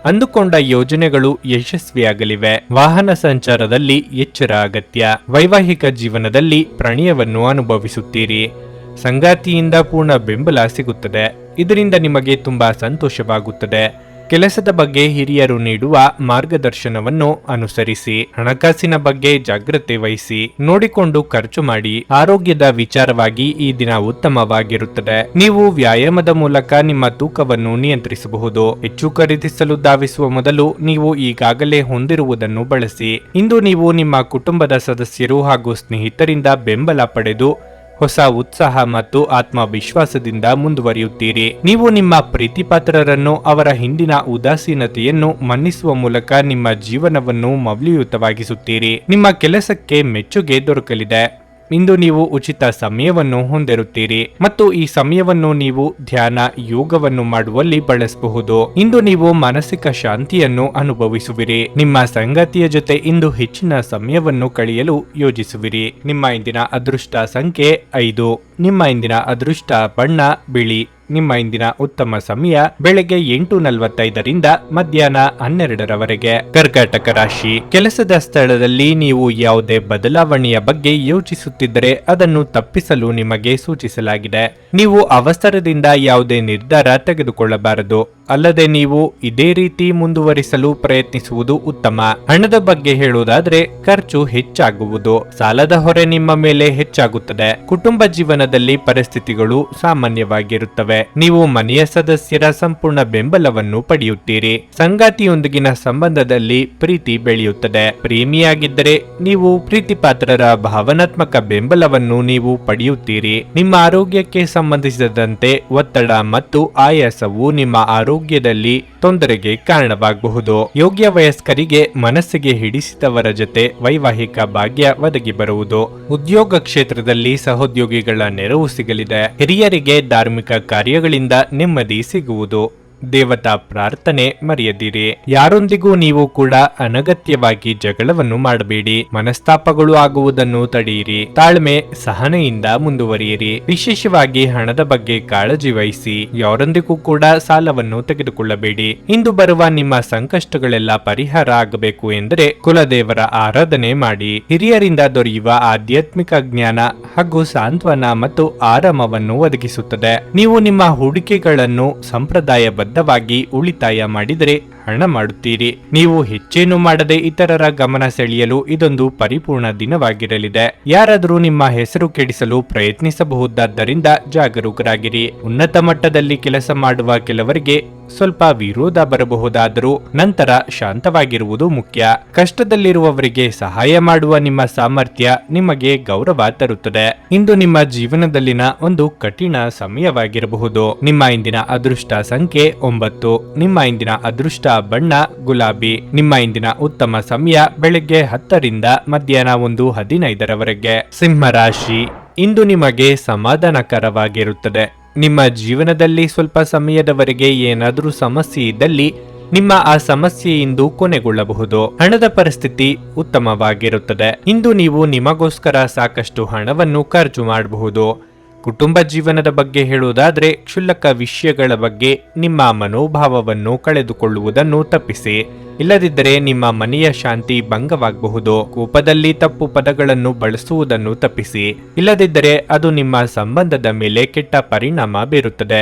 ಅಂದುಕೊಂಡ ಯೋಜನೆಗಳು ಯಶಸ್ವಿಯಾಗಲಿವೆ. ವಾಹನ ಸಂಚಾರದಲ್ಲಿ ಎಚ್ಚರ ಅಗತ್ಯ. ವೈವಾಹಿಕ ಜೀವನದಲ್ಲಿ ಪ್ರಣಯವನ್ನು ಅನುಭವಿಸುತ್ತೀರಿ. ಸಂಗಾತಿಯಿಂದ ಪೂರ್ಣ ಬೆಂಬಲ ಸಿಗುತ್ತದೆ. ಇದರಿಂದ ನಿಮಗೆ ತುಂಬಾ ಸಂತೋಷವಾಗುತ್ತದೆ. ಕೆಲಸದ ಬಗ್ಗೆ ಹಿರಿಯರು ನೀಡುವ ಮಾರ್ಗದರ್ಶನವನ್ನು ಅನುಸರಿಸಿ. ಹಣಕಾಸಿನ ಬಗ್ಗೆ ಜಾಗ್ರತೆ ವಹಿಸಿ. ನೋಡಿಕೊಂಡು ಖರ್ಚು ಮಾಡಿ. ಆರೋಗ್ಯದ ವಿಚಾರವಾಗಿ ಈ ದಿನ ಉತ್ತಮವಾಗಿರುತ್ತದೆ. ನೀವು ವ್ಯಾಯಾಮದ ಮೂಲಕ ನಿಮ್ಮ ತೂಕವನ್ನು ನಿಯಂತ್ರಿಸಬಹುದು. ಹೆಚ್ಚು ಖರೀದಿಸಲು ಧಾವಿಸುವ ಮೊದಲು ನೀವು ಈಗಾಗಲೇ ಹೊಂದಿರುವುದನ್ನು ಬಳಸಿ. ಇಂದು ನೀವು ನಿಮ್ಮ ಕುಟುಂಬದ ಸದಸ್ಯರು ಹಾಗೂ ಸ್ನೇಹಿತರಿಂದ ಬೆಂಬಲ ಪಡೆದು ಹೊಸ ಉತ್ಸಾಹ ಮತ್ತು ಆತ್ಮವಿಶ್ವಾಸದಿಂದ ಮುಂದುವರಿಯುತ್ತೀರಿ. ನೀವು ನಿಮ್ಮ ಪ್ರೀತಿಪಾತ್ರರನ್ನು ಅವರ ಹಿಂದಿನ ಉದಾಸೀನತೆಯನ್ನು ಮನ್ನಿಸುವ ಮೂಲಕ ನಿಮ್ಮ ಜೀವನವನ್ನು ಮೌಲ್ಯಯುತವಾಗಿಸುತ್ತೀರಿ. ನಿಮ್ಮ ಕೆಲಸಕ್ಕೆ ಮೆಚ್ಚುಗೆ ದೊರಕಲಿದೆ. ಇಂದು ನೀವು ಉಚಿತ ಸಮಯವನ್ನು ಹೊಂದಿರುತ್ತೀರಿ ಮತ್ತು ಈ ಸಮಯವನ್ನು ನೀವು ಧ್ಯಾನ, ಯೋಗವನ್ನು ಮಾಡುವಲ್ಲಿ ಬಳಸಬಹುದು. ಇಂದು ನೀವು ಮಾನಸಿಕ ಶಾಂತಿಯನ್ನು ಅನುಭವಿಸುವಿರಿ. ನಿಮ್ಮ ಸಂಗಾತಿಯ ಜೊತೆ ಇಂದು ಹೆಚ್ಚಿನ ಸಮಯವನ್ನು ಕಳೆಯಲು ಯೋಜಿಸುವಿರಿ. ನಿಮ್ಮ ಇಂದಿನ ಅದೃಷ್ಟ ಸಂಖ್ಯೆ 5. ನಿಮ್ಮ ಇಂದಿನ ಅದೃಷ್ಟ ಬಣ್ಣ ಬಿಳಿ. ನಿಮ್ಮ ಇಂದಿನ ಉತ್ತಮ ಸಮಯ ಬೆಳಗ್ಗೆ 8:45ರಿಂದ ಮಧ್ಯಾಹ್ನ 12ರವರೆಗೆ. ಕರ್ಕಾಟಕ ರಾಶಿ. ಕೆಲಸದ ಸ್ಥಳದಲ್ಲಿ ನೀವು ಯಾವುದೇ ಬದಲಾವಣೆಯ ಬಗ್ಗೆ ಯೋಚಿಸುತ್ತಿದ್ದರೆ ಅದನ್ನು ತಪ್ಪಿಸಲು ನಿಮಗೆ ಸೂಚಿಸಲಾಗಿದೆ. ನೀವು ಅವಸರದಿಂದ ಯಾವುದೇ ನಿರ್ಧಾರ ತೆಗೆದುಕೊಳ್ಳಬಾರದು. ಅಲ್ಲದೆ ನೀವು ಇದೇ ರೀತಿ ಮುಂದುವರಿಸಲು ಪ್ರಯತ್ನಿಸುವುದು ಉತ್ತಮ. ಹಣದ ಬಗ್ಗೆ ಹೇಳುವುದಾದ್ರೆ ಖರ್ಚು ಹೆಚ್ಚಾಗುವುದು. ಸಾಲದ ಹೊರೆ ನಿಮ್ಮ ಮೇಲೆ ಹೆಚ್ಚಾಗುತ್ತದೆ. ಕುಟುಂಬ ಜೀವನದಲ್ಲಿ ಪರಿಸ್ಥಿತಿಗಳು ಸಾಮಾನ್ಯವಾಗಿರುತ್ತವೆ. ನೀವು ಮನೆಯ ಸದಸ್ಯರ ಸಂಪೂರ್ಣ ಬೆಂಬಲವನ್ನು ಪಡೆಯುತ್ತೀರಿ. ಸಂಗಾತಿಯೊಂದಿಗಿನ ಸಂಬಂಧದಲ್ಲಿ ಪ್ರೀತಿ ಬೆಳೆಯುತ್ತದೆ. ಪ್ರೇಮಿಯಾಗಿದ್ದರೆ ನೀವು ಪ್ರೀತಿಪಾತ್ರರ ಭಾವನಾತ್ಮಕ ಬೆಂಬಲವನ್ನು ನೀವು ಪಡೆಯುತ್ತೀರಿ. ನಿಮ್ಮ ಆರೋಗ್ಯಕ್ಕೆ ಸಂಬಂಧಿಸಿದಂತೆ ಒತ್ತಡ ಮತ್ತು ಆಯಾಸವು ನಿಮ್ಮ ಆರೋಗ್ಯದಲ್ಲಿ ತೊಂದರೆಗೆ ಕಾರಣವಾಗಬಹುದು. ಯೋಗ್ಯ ವಯಸ್ಕರಿಗೆ ಮನಸ್ಸಿಗೆ ಹಿಡಿಸಿದವರ ಜೊತೆ ವೈವಾಹಿಕ ಭಾಗ್ಯ ಒದಗಿ ಬರುವುದು. ಉದ್ಯೋಗ ಕ್ಷೇತ್ರದಲ್ಲಿ ಸಹೋದ್ಯೋಗಿಗಳ ನೆರವು ಸಿಗಲಿದೆ. ಹಿರಿಯರಿಗೆ ಧಾರ್ಮಿಕ ಕಾರ್ಯಗಳಿಂದ ನೆಮ್ಮದಿ ಸಿಗುವುದು. ದೇವತಾ ಪ್ರಾರ್ಥನೆ ಮರೆಯದಿರಿ. ಯಾರೊಂದಿಗೂ ನೀವು ಕೂಡ ಅನಗತ್ಯವಾಗಿ ಜಗಳವನ್ನು ಮಾಡಬೇಡಿ. ಮನಸ್ತಾಪಗಳು ಆಗುವುದನ್ನು ತಡೆಯಿರಿ. ತಾಳ್ಮೆ, ಸಹನೆಯಿಂದ ಮುಂದುವರಿಯಿರಿ. ವಿಶೇಷವಾಗಿ ಹಣದ ಬಗ್ಗೆ ಕಾಳಜಿ ವಹಿಸಿ. ಯಾರೊಂದಿಗೂ ಕೂಡ ಸಾಲವನ್ನು ತೆಗೆದುಕೊಳ್ಳಬೇಡಿ. ಇಂದು ಬರುವ ನಿಮ್ಮ ಸಂಕಷ್ಟಗಳೆಲ್ಲ ಪರಿಹಾರ ಆಗಬೇಕು ಎಂದರೆ ಕುಲದೇವರ ಆರಾಧನೆ ಮಾಡಿ. ಹಿರಿಯರಿಂದ ದೊರೆಯುವ ಆಧ್ಯಾತ್ಮಿಕ ಜ್ಞಾನ ಹಾಗೂ ಸಾಂತ್ವನ ಮತ್ತು ಆರಾಮವನ್ನು ಒದಗಿಸುತ್ತದೆ. ನೀವು ನಿಮ್ಮ ಹೂಡಿಕೆಗಳನ್ನು ಸಂಪ್ರದಾಯಬದ್ಧ ಉಳಿತಾಯ ಮಾಡಿದರೆ ಹಣ ಮಾಡುತ್ತೀರಿ. ನೀವು ಹೆಚ್ಚೇನು ಮಾಡದೆ ಇತರರ ಗಮನ ಸೆಳೆಯಲು ಇದೊಂದು ಪರಿಪೂರ್ಣ ದಿನವಾಗಿರಲಿದೆ. ಯಾರಾದರೂ ನಿಮ್ಮ ಹೆಸರು ಕೆಡಿಸಲು ಪ್ರಯತ್ನಿಸಬಹುದಾದ್ದರಿಂದ ಜಾಗರೂಕರಾಗಿರಿ. ಉನ್ನತ ಮಟ್ಟದಲ್ಲಿ ಕೆಲಸ ಮಾಡುವ ಕೆಲವರಿಗೆ ಸ್ವಲ್ಪ ವಿರೋಧ ಬರಬಹುದಾದರೂ ನಂತರ ಶಾಂತವಾಗಿರುವುದು ಮುಖ್ಯ. ಕಷ್ಟದಲ್ಲಿರುವವರಿಗೆ ಸಹಾಯ ಮಾಡುವ ನಿಮ್ಮ ಸಾಮರ್ಥ್ಯ ನಿಮಗೆ ಗೌರವ ತರುತ್ತದೆ. ಇಂದು ನಿಮ್ಮ ಜೀವನದಲ್ಲಿನ ಒಂದು ಕಠಿಣ ಸಮಯವಾಗಿರಬಹುದು. ನಿಮ್ಮ ಇಂದಿನ ಅದೃಷ್ಟ ಸಂಖ್ಯೆ 9. ನಿಮ್ಮ ಇಂದಿನ ಅದೃಷ್ಟ ಬಣ್ಣ ಗುಲಾಬಿ. ನಿಮ್ಮ ಇಂದಿನ ಉತ್ತಮ ಸಮಯ ಬೆಳಗ್ಗೆ 10ರಿಂದ ಮಧ್ಯಾಹ್ನ 1:15ರವರೆಗೆ. ಸಿಂಹ ರಾಶಿ, ಇಂದು ನಿಮಗೆ ಸಮಾಧಾನಕರವಾಗಿರುತ್ತದೆ. ನಿಮ್ಮ ಜೀವನದಲ್ಲಿ ಸ್ವಲ್ಪ ಸಮಯದವರೆಗೆ ಏನಾದರೂ ಸಮಸ್ಯೆ ಇದ್ದಲ್ಲಿ ನಿಮ್ಮ ಆ ಸಮಸ್ಯೆ ಇಂದು ಕೊನೆಗೊಳ್ಳಬಹುದು. ಹಣದ ಪರಿಸ್ಥಿತಿ ಉತ್ತಮವಾಗಿರುತ್ತದೆ. ಇಂದು ನೀವು ನಿಮಗೋಸ್ಕರ ಸಾಕಷ್ಟು ಹಣವನ್ನು ಖರ್ಚು ಮಾಡಬಹುದು. ಕುಟುಂಬ ಜೀವನದ ಬಗ್ಗೆ ಹೇಳುವುದಾದ್ರೆ ಕ್ಷುಲ್ಲಕ ವಿಷಯಗಳ ಬಗ್ಗೆ ನಿಮ್ಮ ಮನೋಭಾವವನ್ನು ಕಳೆದುಕೊಳ್ಳುವುದನ್ನು ತಪ್ಪಿಸಿ. ಇಲ್ಲದಿದ್ದರೆ ನಿಮ್ಮ ಮನೆಯ ಶಾಂತಿ ಭಂಗವಾಗಬಹುದು. ಕೋಪದಲ್ಲಿ ತಪ್ಪು ಪದಗಳನ್ನು ಬಳಸುವುದನ್ನು ತಪ್ಪಿಸಿ. ಇಲ್ಲದಿದ್ದರೆ ಅದು ನಿಮ್ಮ ಸಂಬಂಧದ ಮೇಲೆ ಕೆಟ್ಟ ಪರಿಣಾಮ ಬೀರುತ್ತದೆ.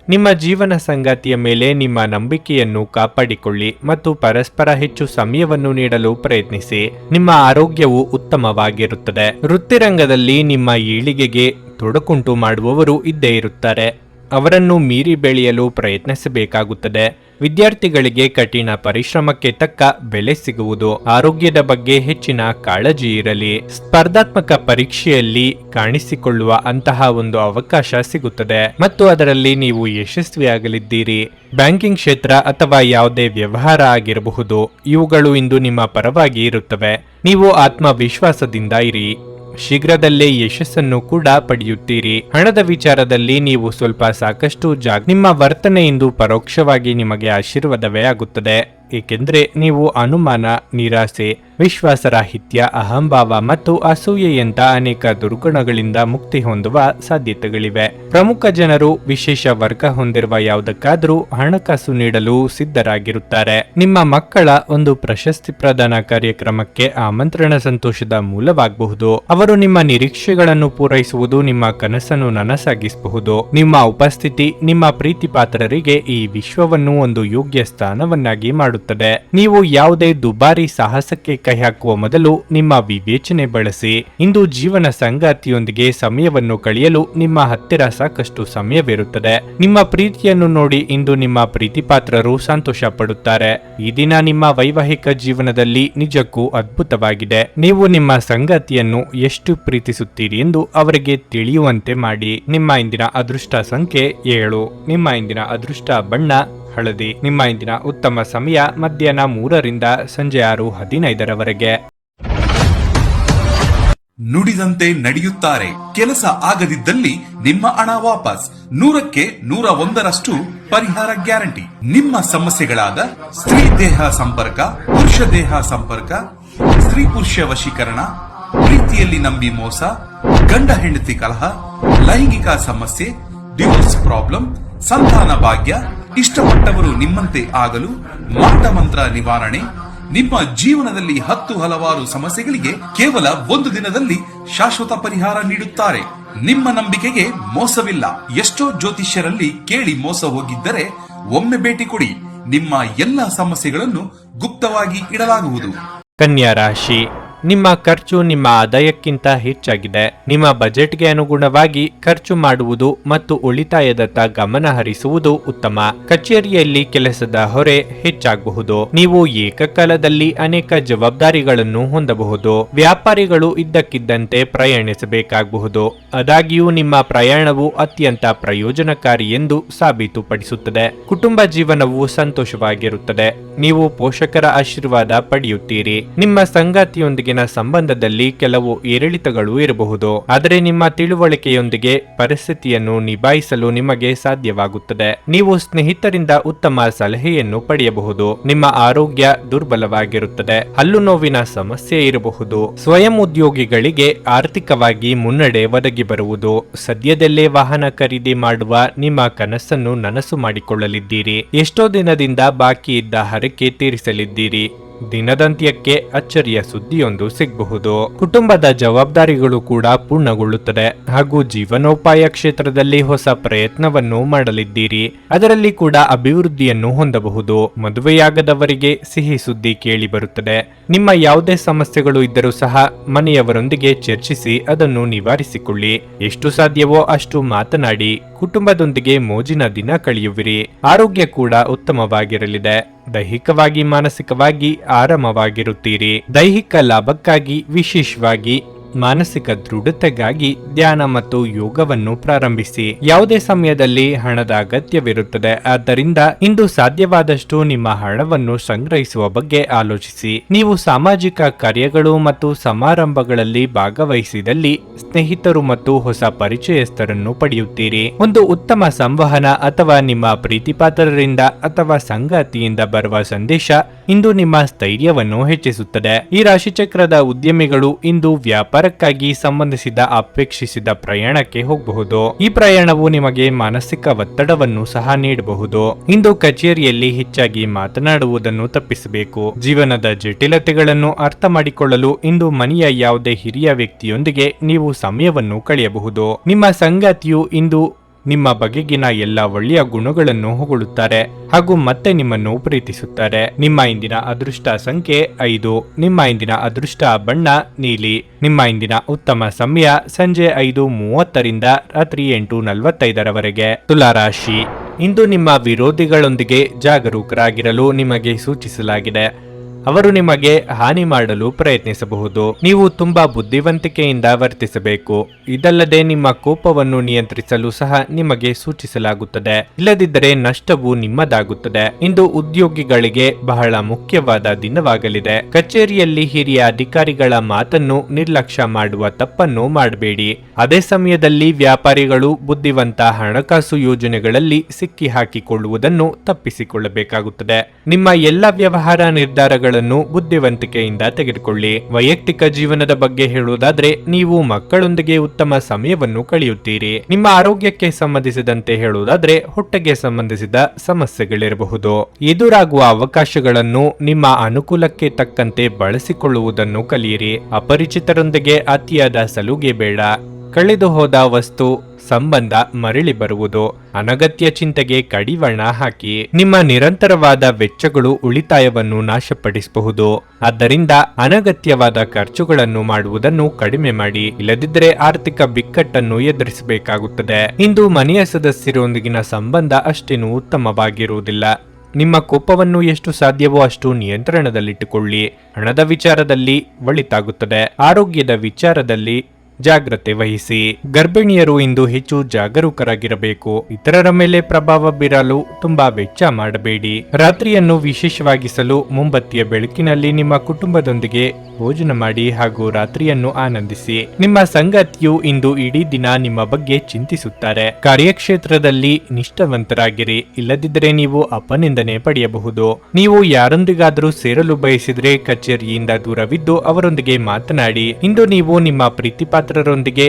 ನಿಮ್ಮ ಜೀವನ ಸಂಗಾತಿಯ ಮೇಲೆ ನಿಮ್ಮ ನಂಬಿಕೆಯನ್ನು ಕಾಪಾಡಿಕೊಳ್ಳಿ ಮತ್ತು ಪರಸ್ಪರ ಹೆಚ್ಚು ಸಮಯವನ್ನು ನೀಡಲು ಪ್ರಯತ್ನಿಸಿ. ನಿಮ್ಮ ಆರೋಗ್ಯವು ಉತ್ತಮವಾಗಿರುತ್ತದೆ. ವೃತ್ತಿರಂಗದಲ್ಲಿ ನಿಮ್ಮ ಏಳಿಗೆಗೆ ತೊಡಕುಂಟು ಮಾಡುವವರು ಇದ್ದೇ ಇರುತ್ತಾರೆ. ಅವರನ್ನು ಮೀರಿ ಬೆಳೆಯಲು ಪ್ರಯತ್ನಿಸಬೇಕಾಗುತ್ತದೆ. ವಿದ್ಯಾರ್ಥಿಗಳಿಗೆ ಕಠಿಣ ಪರಿಶ್ರಮಕ್ಕೆ ತಕ್ಕ ಬೆಲೆ ಸಿಗುವುದು. ಆರೋಗ್ಯದ ಬಗ್ಗೆ ಹೆಚ್ಚಿನ ಕಾಳಜಿ ಇರಲಿ. ಸ್ಪರ್ಧಾತ್ಮಕ ಪರೀಕ್ಷೆಯಲ್ಲಿ ಕಾಣಿಸಿಕೊಳ್ಳುವ ಅಂತಹ ಒಂದು ಅವಕಾಶ ಸಿಗುತ್ತದೆ ಮತ್ತು ಅದರಲ್ಲಿ ನೀವು ಯಶಸ್ವಿಯಾಗಲಿದ್ದೀರಿ. ಬ್ಯಾಂಕಿಂಗ್ ಕ್ಷೇತ್ರ ಅಥವಾ ಯಾವುದೇ ವ್ಯವಹಾರ ಆಗಿರಬಹುದು, ಇವುಗಳು ಇಂದು ನಿಮ್ಮ ಪರವಾಗಿ ಇರುತ್ತವೆ. ನೀವು ಆತ್ಮವಿಶ್ವಾಸದಿಂದ ಇರಿ. ಶೀಘ್ರದಲ್ಲೇ ಯಶಸ್ಸನ್ನು ಕೂಡ ಪಡೆಯುತ್ತೀರಿ. ಹಣದ ವಿಚಾರದಲ್ಲಿ ನೀವು ಸಾಕಷ್ಟು ನಿಮ್ಮ ವರ್ತನೆ ಇಂದು ಪರೋಕ್ಷವಾಗಿ ನಿಮಗೆ ಆಶೀರ್ವಾದವೇ ಆಗುತ್ತದೆ. ಏಕೆಂದರೆ ನೀವು ಅನುಮಾನ, ನಿರಾಸೆ, ವಿಶ್ವಾಸರಾಹಿತ್ಯ, ಅಹಂಭಾವ ಮತ್ತು ಅಸೂಯೆಯಂತ ಅನೇಕ ದುರ್ಗುಣಗಳಿಂದ ಮುಕ್ತಿ ಹೊಂದುವ ಸಾಧ್ಯತೆಗಳಿವೆ. ಪ್ರಮುಖ ಜನರು ವಿಶೇಷ ವರ್ಗ ಹೊಂದಿರುವ ಯಾವುದಕ್ಕಾದರೂ ಹಣಕಾಸು ನೀಡಲು ಸಿದ್ಧರಾಗಿರುತ್ತಾರೆ. ನಿಮ್ಮ ಮಕ್ಕಳ ಒಂದು ಪ್ರಶಸ್ತಿ ಪ್ರದಾನ ಕಾರ್ಯಕ್ರಮಕ್ಕೆ ಆಮಂತ್ರಣ ಸಂತೋಷದ ಮೂಲವಾಗಬಹುದು. ಅವರು ನಿಮ್ಮ ನಿರೀಕ್ಷೆಗಳನ್ನು ಪೂರೈಸುವುದು ನಿಮ್ಮ ಕನಸನ್ನು ನನಸಾಗಿಸಬಹುದು. ನಿಮ್ಮ ಉಪಸ್ಥಿತಿ ನಿಮ್ಮ ಪ್ರೀತಿ ಪಾತ್ರರಿಗೆ ಈ ವಿಶ್ವವನ್ನು ಒಂದು ಯೋಗ್ಯ ಸ್ಥಾನವನ್ನಾಗಿ ಮಾಡುತ್ತದೆ. ನೀವು ಯಾವುದೇ ದುಬಾರಿ ಸಾಹಸಕ್ಕೆ ಕೈ ಹಾಕುವ ಮೊದಲು ನಿಮ್ಮ ವಿವೇಚನೆ ಬಳಸಿ. ಇಂದು ಜೀವನ ಸಂಗಾತಿಯೊಂದಿಗೆ ಸಮಯವನ್ನು ಕಳೆಯಲು ನಿಮ್ಮ ಹತ್ತಿರ ಸಾಕಷ್ಟು ಸಮಯವಿರುತ್ತದೆ. ನಿಮ್ಮ ಪ್ರೀತಿಯನ್ನು ನೋಡಿ ಇಂದು ನಿಮ್ಮ ಪ್ರೀತಿ ಪಾತ್ರರು ಸಂತೋಷ ಪಡುತ್ತಾರೆ. ಈ ದಿನ ನಿಮ್ಮ ವೈವಾಹಿಕ ಜೀವನದಲ್ಲಿ ನಿಜಕ್ಕೂ ಅದ್ಭುತವಾಗಿದೆ. ನೀವು ನಿಮ್ಮ ಸಂಗಾತಿಯನ್ನು ಎಷ್ಟು ಪ್ರೀತಿಸುತ್ತೀರಿ ಎಂದು ಅವರಿಗೆ ತಿಳಿಯುವಂತೆ ಮಾಡಿ. ನಿಮ್ಮ ಇಂದಿನ ಅದೃಷ್ಟ ಸಂಖ್ಯೆ 7. ನಿಮ್ಮ ಇಂದಿನ ಅದೃಷ್ಟ ಬಣ್ಣ ಹಳದಿ. ನಿಮ್ಮ ಇಂದಿನ ಉತ್ತಮ ಸಮಯ ಮಧ್ಯಾಹ್ನ 3ರಿಂದ ಸಂಜೆ 6:15ರವರೆಗೆ. ನುಡಿದಂತೆ ನಡೆಯುತ್ತಾರೆ. ಕೆಲಸ ಆಗದಿದ್ದಲ್ಲಿ ನಿಮ್ಮ ಹಣ ವಾಪಸ್. 100ಕ್ಕೆ 101ರಷ್ಟು ಪರಿಹಾರ ಗ್ಯಾರಂಟಿ. ನಿಮ್ಮ ಸಮಸ್ಯೆಗಳಾದ ಸ್ತ್ರೀ ದೇಹ ಸಂಪರ್ಕ, ಪುರುಷ ದೇಹ ಸಂಪರ್ಕ, ಸ್ತ್ರೀ ಪುರುಷ ವಶೀಕರಣ, ಪ್ರೀತಿಯಲ್ಲಿ ನಂಬಿ ಮೋಸ, ಗಂಡ ಹೆಂಡತಿ ಕಲಹ, ಲೈಂಗಿಕ ಸಮಸ್ಯೆ, ಡಿವೋರ್ಸ್ ಪ್ರಾಬ್ಲಮ್, ಸಂತಾನ ಭಾಗ್ಯ, ಇಷ್ಟಪಟ್ಟವರು ನಿಮ್ಮಂತೆ ಆಗಲು ಮಾಟ ಮಂತ್ರ ನಿವಾರಣೆ. ನಿಮ್ಮ ಜೀವನದಲ್ಲಿ ಹಲವಾರು ಸಮಸ್ಯೆಗಳಿಗೆ ಕೇವಲ ಒಂದು ದಿನದಲ್ಲಿ ಶಾಶ್ವತ ಪರಿಹಾರ ನೀಡುತ್ತಾರೆ. ನಿಮ್ಮ ನಂಬಿಕೆಗೆ ಮೋಸವಿಲ್ಲ. ಎಷ್ಟೋ ಜ್ಯೋತಿಷ್ಯರಲ್ಲಿ ಕೇಳಿ ಮೋಸ ಹೋಗಿದ್ದರೆ ಒಮ್ಮೆ ಭೇಟಿ ಕೊಡಿ. ನಿಮ್ಮ ಎಲ್ಲ ಸಮಸ್ಯೆಗಳನ್ನು ಗುಪ್ತವಾಗಿ ಇಡಲಾಗುವುದು. ಕನ್ಯಾ ರಾಶಿ, ನಿಮ್ಮ ಖರ್ಚು ನಿಮ್ಮ ಆದಾಯಕ್ಕಿಂತ ಹೆಚ್ಚಾಗಿದೆ. ನಿಮ್ಮ ಬಜೆಟ್ಗೆ ಅನುಗುಣವಾಗಿ ಖರ್ಚು ಮಾಡುವುದು ಮತ್ತು ಉಳಿತಾಯದತ್ತ ಗಮನ ಹರಿಸುವುದು ಉತ್ತಮ. ಕಚೇರಿಯಲ್ಲಿ ಕೆಲಸದ ಹೊರೆ ಹೆಚ್ಚಾಗಬಹುದು. ನೀವು ಏಕಕಾಲದಲ್ಲಿ ಅನೇಕ ಜವಾಬ್ದಾರಿಗಳನ್ನು ಹೊಂದಬಹುದು. ವ್ಯಾಪಾರಿಗಳು ಇದ್ದಕ್ಕಿದ್ದಂತೆ ಪ್ರಯಾಣಿಸಬೇಕಾಗಬಹುದು. ಆದಾಗ್ಯೂ ನಿಮ್ಮ ಪ್ರಯಾಣವು ಅತ್ಯಂತ ಪ್ರಯೋಜನಕಾರಿ ಎಂದು ಸಾಬೀತುಪಡಿಸುತ್ತದೆ. ಕುಟುಂಬ ಜೀವನವು ಸಂತೋಷವಾಗಿರುತ್ತದೆ. ನೀವು ಪೋಷಕರ ಆಶೀರ್ವಾದ ಪಡೆಯುತ್ತೀರಿ. ನಿಮ್ಮ ಸಂಗಾತಿಯೊಂದಿಗೆ ಸಂಬಂಧದಲ್ಲಿ ಕೆಲವು ಏರಿಳಿತಗಳು ಇರಬಹುದು. ಆದರೆ ನಿಮ್ಮ ತಿಳುವಳಿಕೆಯೊಂದಿಗೆ ಪರಿಸ್ಥಿತಿಯನ್ನು ನಿಭಾಯಿಸಲು ನಿಮಗೆ ಸಾಧ್ಯವಾಗುತ್ತದೆ. ನೀವು ಸ್ನೇಹಿತರಿಂದ ಉತ್ತಮ ಸಲಹೆಯನ್ನು ಪಡೆಯಬಹುದು. ನಿಮ್ಮ ಆರೋಗ್ಯ ದುರ್ಬಲವಾಗಿರುತ್ತದೆ. ಹಲ್ಲು ನೋವಿನ ಸಮಸ್ಯೆ ಇರಬಹುದು. ಸ್ವಯಂ ಉದ್ಯೋಗಿಗಳಿಗೆ ಆರ್ಥಿಕವಾಗಿ ಮುನ್ನಡೆ ಒದಗಿ ಬರುವುದು. ಸದ್ಯದಲ್ಲೇ ವಾಹನ ಖರೀದಿ ಮಾಡುವ ನಿಮ್ಮ ಕನಸನ್ನು ನನಸು ಮಾಡಿಕೊಳ್ಳಲಿದ್ದೀರಿ. ಎಷ್ಟೋ ದಿನದಿಂದ ಬಾಕಿ ಇದ್ದ ಹರಕೆ ತೀರಿಸಲಿದ್ದೀರಿ. ದಿನದಂತ್ಯಕ್ಕೆ ಅಚ್ಚರಿಯ ಸುದ್ದಿಯೊಂದು ಸಿಗಬಹುದು. ಕುಟುಂಬದ ಜವಾಬ್ದಾರಿಗಳು ಕೂಡ ಪೂರ್ಣಗೊಳ್ಳುತ್ತದೆ ಹಾಗೂ ಜೀವನೋಪಾಯ ಕ್ಷೇತ್ರದಲ್ಲಿ ಹೊಸ ಪ್ರಯತ್ನವನ್ನು ಮಾಡಲಿದ್ದೀರಿ. ಅದರಲ್ಲಿ ಕೂಡ ಅಭಿವೃದ್ಧಿಯನ್ನು ಹೊಂದಬಹುದು. ಮದುವೆಯಾಗದವರಿಗೆ ಸಿಹಿ ಸುದ್ದಿ ಕೇಳಿ ಬರುತ್ತದೆ. ನಿಮ್ಮ ಯಾವುದೇ ಸಮಸ್ಯೆಗಳು ಇದ್ದರೂ ಸಹ ಮನೆಯವರೊಂದಿಗೆ ಚರ್ಚಿಸಿ ಅದನ್ನು ನಿವಾರಿಸಿಕೊಳ್ಳಿ. ಎಷ್ಟು ಸಾಧ್ಯವೋ ಅಷ್ಟು ಮಾತನಾಡಿ ಕುಟುಂಬದೊಂದಿಗೆ ಮೋಜಿನ ದಿನ ಕಳೆಯುವಿರಿ. ಆರೋಗ್ಯ ಕೂಡ ಉತ್ತಮವಾಗಿರಲಿದೆ. ದೈಹಿಕವಾಗಿ ಮಾನಸಿಕವಾಗಿ ಆರಾಮವಾಗಿರುತ್ತೀರಿ. ದೈಹಿಕ ಲಾಭಕ್ಕಾಗಿ ವಿಶೇಷವಾಗಿ ಮಾನಸಿಕ ದೃಢತೆಗಾಗಿ ಧ್ಯಾನ ಮತ್ತು ಯೋಗವನ್ನು ಪ್ರಾರಂಭಿಸಿ. ಯಾವುದೇ ಸಮಯದಲ್ಲಿ ಹಣದ ಅಗತ್ಯವಿರುತ್ತದೆ. ಆದ್ದರಿಂದ ಇಂದು ಸಾಧ್ಯವಾದಷ್ಟು ನಿಮ್ಮ ಹಣವನ್ನು ಸಂಗ್ರಹಿಸುವ ಬಗ್ಗೆ ಆಲೋಚಿಸಿ. ನೀವು ಸಾಮಾಜಿಕ ಕಾರ್ಯಗಳು ಮತ್ತು ಸಮಾರಂಭಗಳಲ್ಲಿ ಭಾಗವಹಿಸಿದಲ್ಲಿ ಸ್ನೇಹಿತರು ಮತ್ತು ಹೊಸ ಪರಿಚಯಸ್ಥರನ್ನು ಪಡೆಯುತ್ತೀರಿ. ಒಂದು ಉತ್ತಮ ಸಂವಹನ ಅಥವಾ ನಿಮ್ಮ ಪ್ರೀತಿಪಾತ್ರರಿಂದ ಅಥವಾ ಸಂಗಾತಿಯಿಂದ ಬರುವ ಸಂದೇಶ ಇಂದು ನಿಮ್ಮ ಸ್ಥೈರ್ಯವನ್ನು ಹೆಚ್ಚಿಸುತ್ತದೆ. ಈ ರಾಶಿಚಕ್ರದ ಉದ್ಯಮಿಗಳು ಇಂದು ವ್ಯಾಪಾರಕ್ಕಾಗಿ ಸಂಬಂಧಿಸಿದ ಅಪೇಕ್ಷಿಸಿದ ಪ್ರಯಾಣಕ್ಕೆ ಹೋಗಬಹುದು. ಈ ಪ್ರಯಾಣವು ನಿಮಗೆ ಮಾನಸಿಕ ಒತ್ತಡವನ್ನು ಸಹ ನೀಡಬಹುದು. ಇಂದು ಕಚೇರಿಯಲ್ಲಿ ಹೆಚ್ಚಾಗಿ ಮಾತನಾಡುವುದನ್ನು ತಪ್ಪಿಸಬೇಕು. ಜೀವನದ ಜಟಿಲತೆಗಳನ್ನು ಅರ್ಥ ಮಾಡಿಕೊಳ್ಳಲು ಇಂದು ಮನೆಯ ಯಾವುದೇ ಹಿರಿಯ ವ್ಯಕ್ತಿಯೊಂದಿಗೆ ನೀವು ಸಮಯವನ್ನು ಕಳೆಯಬಹುದು. ನಿಮ್ಮ ಸಂಗಾತಿಯು ಇಂದು ನಿಮ್ಮ ಬಗೆಗಿನ ಎಲ್ಲ ಒಳ್ಳೆಯ ಗುಣಗಳನ್ನು ಹೊಗಳುತ್ತಾರೆ ಹಾಗೂ ಮತ್ತೆ ನಿಮ್ಮನ್ನು ಪ್ರೀತಿಸುತ್ತಾರೆ. ನಿಮ್ಮ ಇಂದಿನ ಅದೃಷ್ಟ ಸಂಖ್ಯೆ 5. ನಿಮ್ಮ ಇಂದಿನ ಅದೃಷ್ಟ ಬಣ್ಣ ನೀಲಿ. ನಿಮ್ಮ ಇಂದಿನ ಉತ್ತಮ ಸಮಯ ಸಂಜೆ 5:30ರಿಂದ ರಾತ್ರಿ 8:45ರವರೆಗೆ. ತುಲಾರಾಶಿ, ಇಂದು ನಿಮ್ಮ ವಿರೋಧಿಗಳೊಂದಿಗೆ ಜಾಗರೂಕರಾಗಿರಲು ನಿಮಗೆ ಸೂಚಿಸಲಾಗಿದೆ. ಅವರು ನಿಮಗೆ ಹಾನಿ ಮಾಡಲು ಪ್ರಯತ್ನಿಸಬಹುದು. ನೀವು ತುಂಬಾ ಬುದ್ಧಿವಂತಿಕೆಯಿಂದ ವರ್ತಿಸಬೇಕು. ಇದಲ್ಲದೆ ನಿಮ್ಮ ಕೋಪವನ್ನು ನಿಯಂತ್ರಿಸಲು ಸಹ ನಿಮಗೆ ಸೂಚಿಸಲಾಗುತ್ತದೆ. ಇಲ್ಲದಿದ್ದರೆ ನಷ್ಟವು ನಿಮ್ಮದಾಗುತ್ತದೆ. ಇಂದು ಉದ್ಯೋಗಿಗಳಿಗೆ ಬಹಳ ಮುಖ್ಯವಾದ ದಿನವಾಗಲಿದೆ. ಕಚೇರಿಯಲ್ಲಿ ಹಿರಿಯ ಅಧಿಕಾರಿಗಳ ಮಾತನ್ನು ನಿರ್ಲಕ್ಷ್ಯ ಮಾಡುವ ತಪ್ಪನ್ನು ಮಾಡಬೇಡಿ. ಅದೇ ಸಮಯದಲ್ಲಿ ವ್ಯಾಪಾರಿಗಳು ಬುದ್ಧಿವಂತ ಹಣಕಾಸು ಯೋಜನೆಗಳಲ್ಲಿ ಸಿಕ್ಕಿ ಹಾಕಿಕೊಳ್ಳುವುದನ್ನು ತಪ್ಪಿಸಿಕೊಳ್ಳಬೇಕಾಗುತ್ತದೆ. ನಿಮ್ಮ ಎಲ್ಲ ವ್ಯವಹಾರ ನಿರ್ಧಾರಗಳು ಬುದ್ಧಿವಂತಿಕೆಯಿಂದ ತೆಗೆದುಕೊಳ್ಳಿ. ವೈಯಕ್ತಿಕ ಜೀವನದ ಬಗ್ಗೆ ಹೇಳುವುದಾದ್ರೆ ನೀವು ಮಕ್ಕಳೊಂದಿಗೆ ಉತ್ತಮ ಸಮಯವನ್ನು ಕಳೆಯುತ್ತೀರಿ. ನಿಮ್ಮ ಆರೋಗ್ಯಕ್ಕೆ ಸಂಬಂಧಿಸಿದಂತೆ ಹೇಳುವುದಾದ್ರೆ ಹೊಟ್ಟೆಗೆ ಸಂಬಂಧಿಸಿದ ಸಮಸ್ಯೆಗಳಿರಬಹುದು. ಎದುರಾಗುವ ಅವಕಾಶಗಳನ್ನು ನಿಮ್ಮ ಅನುಕೂಲಕ್ಕೆ ತಕ್ಕಂತೆ ಬಳಸಿಕೊಳ್ಳುವುದನ್ನು ಕಲಿಯಿರಿ. ಅಪರಿಚಿತರೊಂದಿಗೆ ಅತಿಯಾದ ಸಲುಗೆ ಬೇಡ. ಕಳೆದು ಹೋದ ವಸ್ತು ಸಂಬಂಧ ಮರಳಿ ಬರುವುದು. ಅನಗತ್ಯ ಚಿಂತೆಗೆ ಕಡಿವಾಣ ಹಾಕಿ. ನಿಮ್ಮ ನಿರಂತರವಾದ ವೆಚ್ಚಗಳು ಉಳಿತಾಯವನ್ನು ನಾಶಪಡಿಸಬಹುದು. ಆದ್ದರಿಂದ ಅನಗತ್ಯವಾದ ಖರ್ಚುಗಳನ್ನು ಮಾಡುವುದನ್ನು ಕಡಿಮೆ ಮಾಡಿ. ಇಲ್ಲದಿದ್ದರೆ ಆರ್ಥಿಕ ಬಿಕ್ಕಟ್ಟನ್ನು ಎದುರಿಸಬೇಕಾಗುತ್ತದೆ. ಇಂದು ಮನೆಯ ಸದಸ್ಯರೊಂದಿಗಿನ ಸಂಬಂಧ ಅಷ್ಟೇನೂ ಉತ್ತಮವಾಗಿರುವುದಿಲ್ಲ. ನಿಮ್ಮ ಕೋಪವನ್ನು ಎಷ್ಟು ಸಾಧ್ಯವೋ ಅಷ್ಟು ನಿಯಂತ್ರಣದಲ್ಲಿಟ್ಟುಕೊಳ್ಳಿ. ಹಣದ ವಿಚಾರದಲ್ಲಿ ಒಳಿತಾಗುತ್ತದೆ. ಆರೋಗ್ಯದ ವಿಚಾರದಲ್ಲಿ ಜಾಗ್ರತೆ ವಹಿಸಿ. ಗರ್ಭಿಣಿಯರು ಇಂದು ಹೆಚ್ಚು ಜಾಗರೂಕರಾಗಿರಬೇಕು. ಇತರರ ಮೇಲೆ ಪ್ರಭಾವ ಬೀರಲು ತುಂಬಾ ವೆಚ್ಚ ಮಾಡಬೇಡಿ. ರಾತ್ರಿಯನ್ನು ವಿಶೇಷವಾಗಿಸಲು ಮುಂಬತ್ತಿಯ ಬೆಳಕಿನಲ್ಲಿ ನಿಮ್ಮ ಕುಟುಂಬದೊಂದಿಗೆ ಭೋಜನ ಮಾಡಿ ಹಾಗೂ ರಾತ್ರಿಯನ್ನು ಆನಂದಿಸಿ. ನಿಮ್ಮ ಸಂಗಾತಿಯು ಇಂದು ಇಡೀ ದಿನ ನಿಮ್ಮ ಬಗ್ಗೆ ಚಿಂತಿಸುತ್ತಾರೆ. ಕಾರ್ಯಕ್ಷೇತ್ರದಲ್ಲಿ ನಿಷ್ಠಾವಂತರಾಗಿರಿ. ಇಲ್ಲದಿದ್ದರೆ ನೀವು ಅಪನಿಂದನೆ ಪಡೆಯಬಹುದು. ನೀವು ಯಾರೊಂದಿಗಾದರೂ ಸೇರಲು ಬಯಸಿದ್ರೆ ಕಚೇರಿಯಿಂದ ದೂರವಿದ್ದು ಅವರೊಂದಿಗೆ ಮಾತನಾಡಿ. ಇಂದು ನೀವು ನಿಮ್ಮ ಪ್ರೀತಿಪಾತ್ರರೊಂದಿಗೆ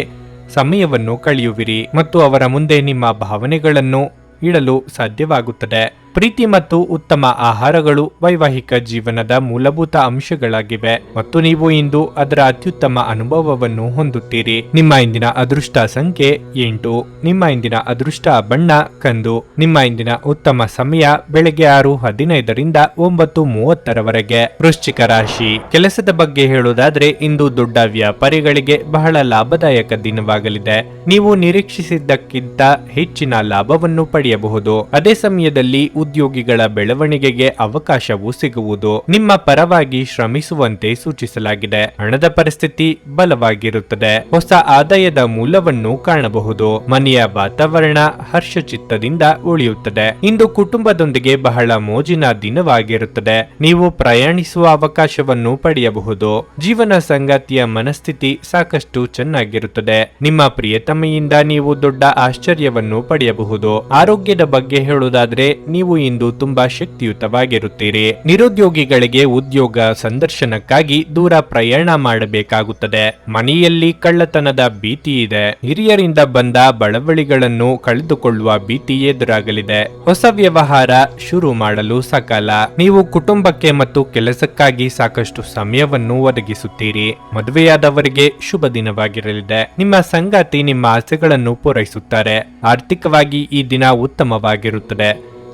ಸಮಯವನ್ನು ಕಳೆಯುವಿರಿ ಮತ್ತು ಅವರ ಮುಂದೆ ನಿಮ್ಮ ಭಾವನೆಗಳನ್ನು ಇಡಲು ಸಾಧ್ಯವಾಗುತ್ತದೆ. ಪ್ರೀತಿ ಮತ್ತು ಉತ್ತಮ ಆಹಾರಗಳು ವೈವಾಹಿಕ ಜೀವನದ ಮೂಲಭೂತ ಅಂಶಗಳಾಗಿವೆ ಮತ್ತು ನೀವು ಇಂದು ಅದರ ಅತ್ಯುತ್ತಮ ಅನುಭವವನ್ನು ಹೊಂದುತ್ತೀರಿ. ನಿಮ್ಮ ಇಂದಿನ ಅದೃಷ್ಟ ಸಂಖ್ಯೆ 8. ನಿಮ್ಮ ಇಂದಿನ ಅದೃಷ್ಟ ಬಣ್ಣ ಕಂದು. ನಿಮ್ಮ ಇಂದಿನ ಉತ್ತಮ ಸಮಯ ಬೆಳಗ್ಗೆ 6:15ರಿಂದ 9:30ರವರೆಗೆ. ವೃಶ್ಚಿಕ ರಾಶಿ, ಕೆಲಸದ ಬಗ್ಗೆ ಹೇಳುವುದಾದ್ರೆ ಇಂದು ದೊಡ್ಡ ವ್ಯಾಪಾರಿಗಳಿಗೆ ಬಹಳ ಲಾಭದಾಯಕ ದಿನವಾಗಲಿದೆ. ನೀವು ನಿರೀಕ್ಷಿಸಿದ್ದಕ್ಕಿಂತ ಹೆಚ್ಚಿನ ಲಾಭವನ್ನು ಪಡೆಯಬಹುದು. ಅದೇ ಸಮಯದಲ್ಲಿ ಉದ್ಯೋಗಿಗಳ ಬೆಳವಣಿಗೆಗೆ ಅವಕಾಶವೂ ಸಿಗುವುದು. ನಿಮ್ಮ ಪರವಾಗಿ ಶ್ರಮಿಸುವಂತೆ ಸೂಚಿಸಲಾಗಿದೆ. ಹಣದ ಪರಿಸ್ಥಿತಿ ಬಲವಾಗಿರುತ್ತದೆ. ಹೊಸ ಆದಾಯದ ಮೂಲವನ್ನು ಕಾಣಬಹುದು. ಮನೆಯ ವಾತಾವರಣ ಹರ್ಷಚಿತ್ತದಿಂದ ಉಳಿಯುತ್ತದೆ. ಇಂದು ಕುಟುಂಬದೊಂದಿಗೆ ಬಹಳ ಮೋಜಿನ ದಿನವಾಗಿರುತ್ತದೆ. ನೀವು ಪ್ರಯಾಣಿಸುವ ಅವಕಾಶವನ್ನು ಪಡೆಯಬಹುದು. ಜೀವನ ಸಂಗಾತಿಯ ಮನಸ್ಥಿತಿ ಸಾಕಷ್ಟು ಚೆನ್ನಾಗಿರುತ್ತದೆ. ನಿಮ್ಮ ಪ್ರಿಯತಮೆಯಿಂದ ನೀವು ದೊಡ್ಡ ಆಶ್ಚರ್ಯವನ್ನು ಪಡೆಯಬಹುದು. ಆರೋಗ್ಯದ ಬಗ್ಗೆ ಹೇಳುವುದಾದ್ರೆ ನೀವು ನೀವು ಇಂದು ತುಂಬಾ ಶಕ್ತಿಯುತವಾಗಿರುತ್ತೀರಿ. ನಿರುದ್ಯೋಗಿಗಳಿಗೆ ಉದ್ಯೋಗ ಸಂದರ್ಶನಕ್ಕಾಗಿ ದೂರ ಪ್ರಯಾಣ ಮಾಡಬೇಕಾಗುತ್ತದೆ. ಮನೆಯಲ್ಲಿ ಕಳ್ಳತನದ ಭೀತಿ ಇದೆ. ಹಿರಿಯರಿಂದ ಬಂದ ಬಳವಳಿಗಳನ್ನು ಕಳೆದುಕೊಳ್ಳುವ ಭೀತಿ ಎದುರಾಗಲಿದೆ. ಹೊಸ ವ್ಯವಹಾರ ಶುರು ಮಾಡಲು ಸಕಾಲ. ನೀವು ಕುಟುಂಬಕ್ಕೆ ಮತ್ತು ಕೆಲಸಕ್ಕಾಗಿ ಸಾಕಷ್ಟು ಸಮಯವನ್ನು ಒದಗಿಸುತ್ತೀರಿ. ಮದುವೆಯಾದವರಿಗೆ ಶುಭ ದಿನವಾಗಿರಲಿದೆ. ನಿಮ್ಮ ಸಂಗಾತಿ ನಿಮ್ಮ ಆಸೆಗಳನ್ನು ಪೂರೈಸುತ್ತಾರೆ. ಆರ್ಥಿಕವಾಗಿ ಈ ದಿನ ಉತ್ತಮವಾಗಿರುತ್ತದೆ.